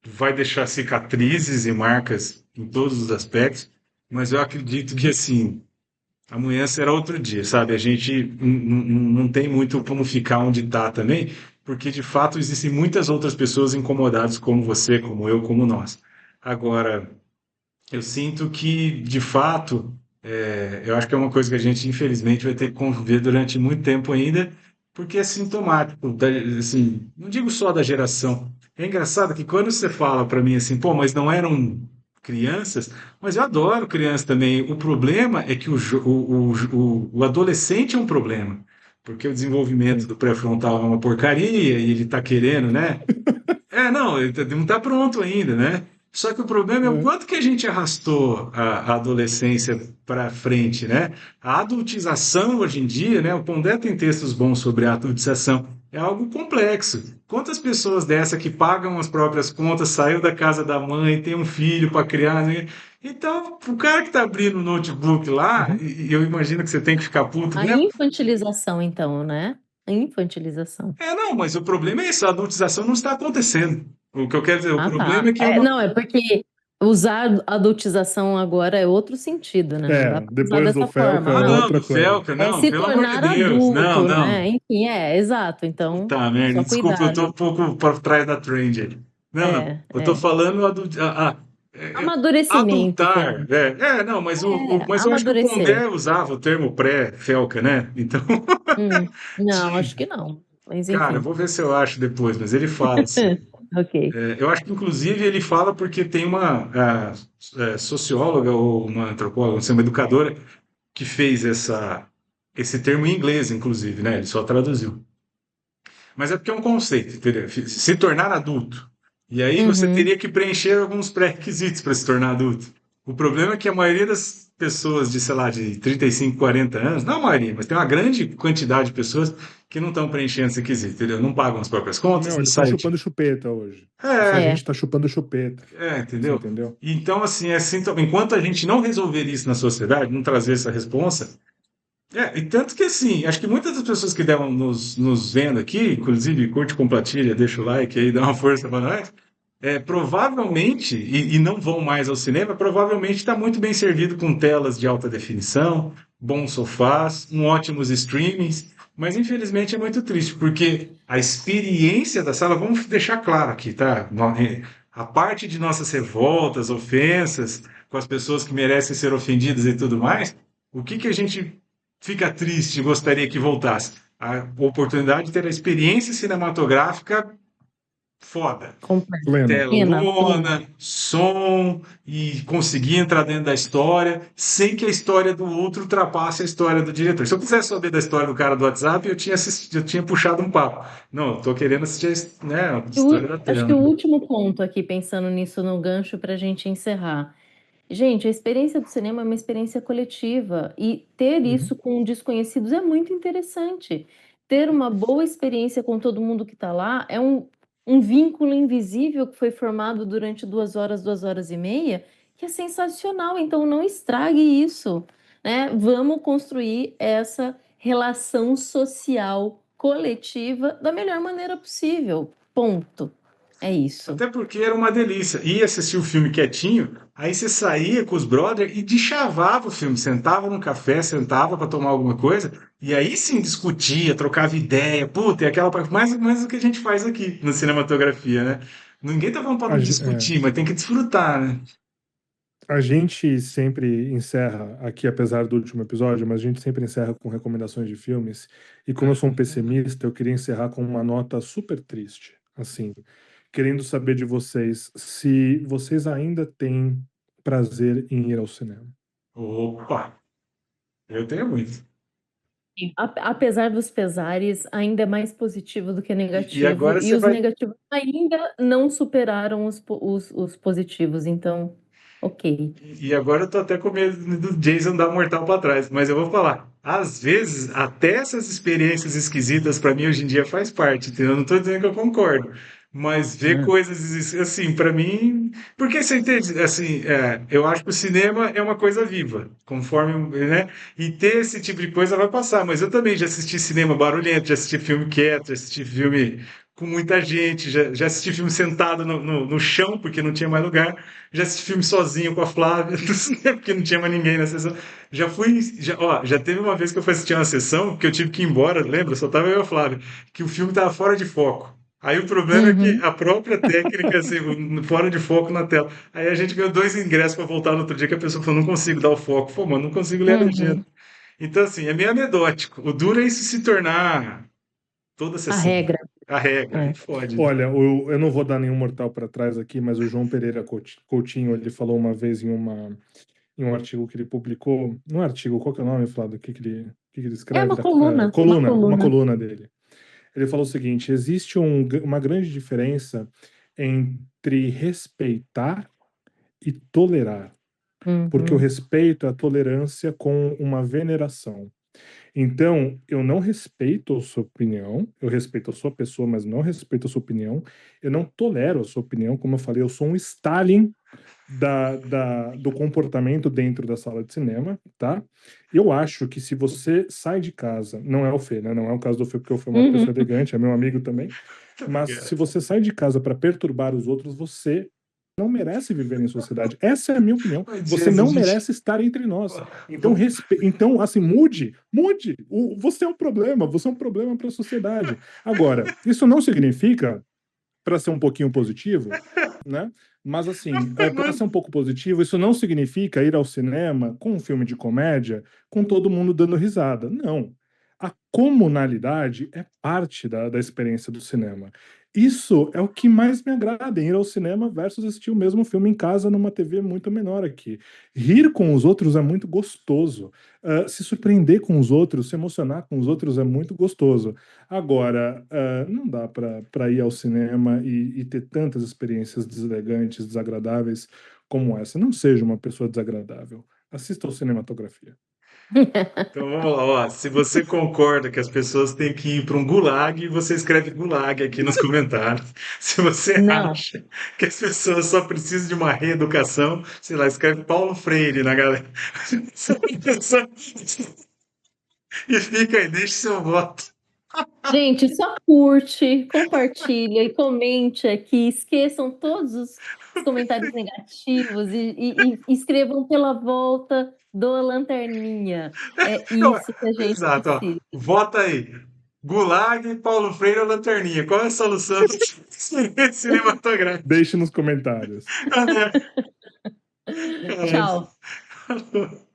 vai deixar cicatrizes e marcas em todos os aspectos, mas eu acredito que, assim, amanhã será outro dia, sabe? A gente não tem muito como ficar onde está também, porque, de fato, existem muitas outras pessoas incomodadas como você, como eu, como nós. Agora, eu sinto que, de fato, eu acho que é uma coisa que a gente, infelizmente, vai ter que conviver durante muito tempo ainda, porque é sintomático, assim, não digo só da geração. É engraçado que quando você fala para mim assim, pô, mas não eram crianças, mas eu adoro criança também. O problema é que o adolescente é um problema, porque o desenvolvimento Sim. do pré-frontal é uma porcaria e ele está querendo, né? Não, ele não está pronto ainda, né? Só que o problema é o É. quanto que a gente arrastou a adolescência para frente, né? A adultização hoje em dia, né? O Pondé tem textos bons sobre a adultização. É algo complexo. Quantas pessoas dessa que pagam as próprias contas, saiu da casa da mãe, tem um filho para criar, né? Então, o cara que está abrindo o notebook lá, Uhum. e eu imagino que você tem que ficar puto A mesmo. infantilização, então, né? A infantilização. Não, mas o problema é isso, a adultização não está acontecendo. O que eu quero dizer, o Ah, problema tá. é que eu não. Não, é porque usar adultização agora é outro sentido, né? Não dá para usar Depois do dessa forma, Felca é não. Não, outra do coisa. Felca, É não, se pelo amor de tornar Deus, não, adulto, não. né? Enfim, exato. Então, Puta merda, só desculpa, eu tô cuidado. um pouco para trás da trend aí. Não, não, É, eu tô é. falando Amadurecimento, adultar. Fernando. Não, É, mas eu acho que o amadurecer. Pondé usava o termo pré-Felca, né? Então, Não, tinha. acho que não. Mas Cara, eu enfim. vou ver se eu acho depois, mas ele fala assim. Ok. Eu acho que, inclusive, ele fala porque tem uma socióloga ou uma antropóloga, não sei, uma educadora, que fez esse termo em inglês, inclusive, né? Ele só traduziu. Mas é porque é um conceito, entendeu? Se tornar adulto. E aí você Uhum. teria que preencher alguns pré-requisitos para se tornar adulto. O problema é que a maioria das pessoas de, sei lá, de 35, 40 anos, não a maioria, mas tem uma grande quantidade de pessoas que não estão preenchendo esse requisito, entendeu? Não pagam as próprias contas, Não, não eles estão saem de... chupando chupeta hoje. Essa É, gente É. está chupando chupeta. Você entendeu? entendeu? Então, assim, enquanto a gente não resolver isso na sociedade, não trazer essa responsa, e tanto que assim, acho que muitas das pessoas que devam nos vendo aqui, inclusive curte, compartilha, deixa o like aí, dá uma força para nós, provavelmente, e não vão mais ao cinema, provavelmente está muito bem servido com telas de alta definição, bons sofás, ótimos streamings, mas infelizmente é muito triste, porque a experiência da sala, vamos deixar claro aqui, tá? A parte de nossas revoltas, ofensas com as pessoas que merecem ser ofendidas e tudo mais, o que que a gente fica triste e gostaria que voltasse? A oportunidade de ter a experiência cinematográfica foda. Completa. Plena. Plena. Telona, som e conseguir entrar dentro da história sem que a história do outro ultrapasse a história do diretor. Se eu quisesse saber da história do cara do WhatsApp, eu tinha puxado um papo. Não, eu tô querendo assistir, né, a história da Acho tela. que o último ponto aqui, pensando nisso no gancho para a gente encerrar. Gente, a experiência do cinema é uma experiência coletiva e ter Uhum. isso com desconhecidos é muito interessante. Ter uma boa experiência com todo mundo que está lá é um vínculo invisível que foi formado durante 2 horas e meia, que é sensacional. Então, não estrague isso, né? Vamos construir essa relação social coletiva da melhor maneira possível. Ponto. É isso. Até porque era uma delícia. Ia assistir o filme quietinho, aí você saía com os brothers e deschavava o filme. Sentava num café, sentava para tomar alguma coisa, e aí sim discutia, trocava ideia. Puta, é aquela parte mais do que a gente faz aqui na cinematografia, né? Ninguém tá falando para A, não ge- é, discutir, mas tem que desfrutar, né? a gente sempre encerra aqui, apesar do último episódio, mas a gente sempre encerra com recomendações de filmes. E como eu sou um pessimista, eu queria encerrar com uma nota super triste. Assim, querendo saber de vocês se vocês ainda têm prazer em ir ao cinema. Opa, eu tenho muito. Apesar dos pesares, ainda é mais positivo do que E negativo, agora e você os vai. negativos ainda não superaram os positivos, então, ok. E agora eu tô até com medo do Jason dar um mortal pra trás, mas eu vou falar. Às vezes, até essas experiências esquisitas pra mim hoje em dia faz parte, entendeu? Eu não tô dizendo que eu concordo, mas ver coisas assim, pra mim, porque você entende, assim, eu acho que o cinema é uma coisa viva, conforme, né? E ter esse tipo de coisa vai passar, mas eu também já assisti cinema barulhento, já assisti filme quieto, já assisti filme com muita gente, já assisti filme sentado no chão, porque não tinha mais lugar. Já assisti filme sozinho com a Flávia, no cinema, porque não tinha mais ninguém na sessão. Já teve uma vez que eu fui assistir uma sessão que eu tive que ir embora, lembra? Só tava eu e a Flávia, que o filme tava fora de foco. Aí o problema é que Uhum, a própria técnica, assim, fora de foco na tela. Aí a gente ganhou 2 ingressos para voltar no outro dia, que a pessoa falou, não consigo dar o foco. Pô, mano, não consigo ler a legenda. uhum. Então, assim, é meio anedótico. O duro é isso se tornar toda A sessão. regra. A regra, aí É. fode, né? Olha, eu não vou dar nenhum mortal para trás aqui, mas o João Pereira Coutinho, ele falou uma vez em um artigo que ele publicou, um artigo, qual que é o nome, Flávio? O que que ele É escreve? uma coluna, uma Uma coluna. coluna dele. Ele falou o seguinte: existe uma grande diferença entre respeitar e tolerar, porque o Uhum, respeito é a tolerância com uma veneração. Então, eu não respeito a sua opinião, eu respeito a sua pessoa, mas não respeito a sua opinião. Eu não tolero a sua opinião, como eu falei, eu sou um Stalin do comportamento dentro da sala de cinema, tá? Eu acho que se você sai de casa, não é o Fê, né? Não é o caso do Fê, porque o Fê é uma uhum. pessoa elegante, é meu amigo também, mas se você sai de casa para perturbar os outros, você não merece viver em sociedade. Essa é a minha opinião. Mas, Você Jesus, não gente. merece estar entre nós. Então, assim, mude. Você é um problema. Você é um problema para a sociedade. Agora, isso não significa, para ser um pouquinho positivo, né? Mas assim, para ser um pouco positivo, isso não significa ir ao cinema com um filme de comédia com todo mundo dando risada. Não. A comunalidade é parte da experiência do cinema. Isso é o que mais me agrada em ir ao cinema versus assistir o mesmo filme em casa numa TV muito menor aqui. Rir com os outros é muito gostoso. Se surpreender com os outros, se emocionar com os outros é muito gostoso. Agora, não dá para ir ao cinema e ter tantas experiências deselegantes, desagradáveis como essa. Não seja uma pessoa desagradável. Assista ao cinematografia. Então vamos lá, ó. Se você concorda que as pessoas têm que ir para um gulag, você escreve gulag aqui nos comentários. Se você Não. acha que as pessoas só precisam de uma reeducação, sei lá, escreve Paulo Freire na galera. E fica aí, deixe seu voto. Gente, só curte, compartilha e comente aqui. Esqueçam todos os comentários negativos e escrevam pela volta do Lanterninha. É isso que a gente Exato, ó. precisa. Vota aí. Gulag, Paulo Freire ou Lanterninha? Qual é a solução cinematográfica? Deixe nos comentários. Tchau. É,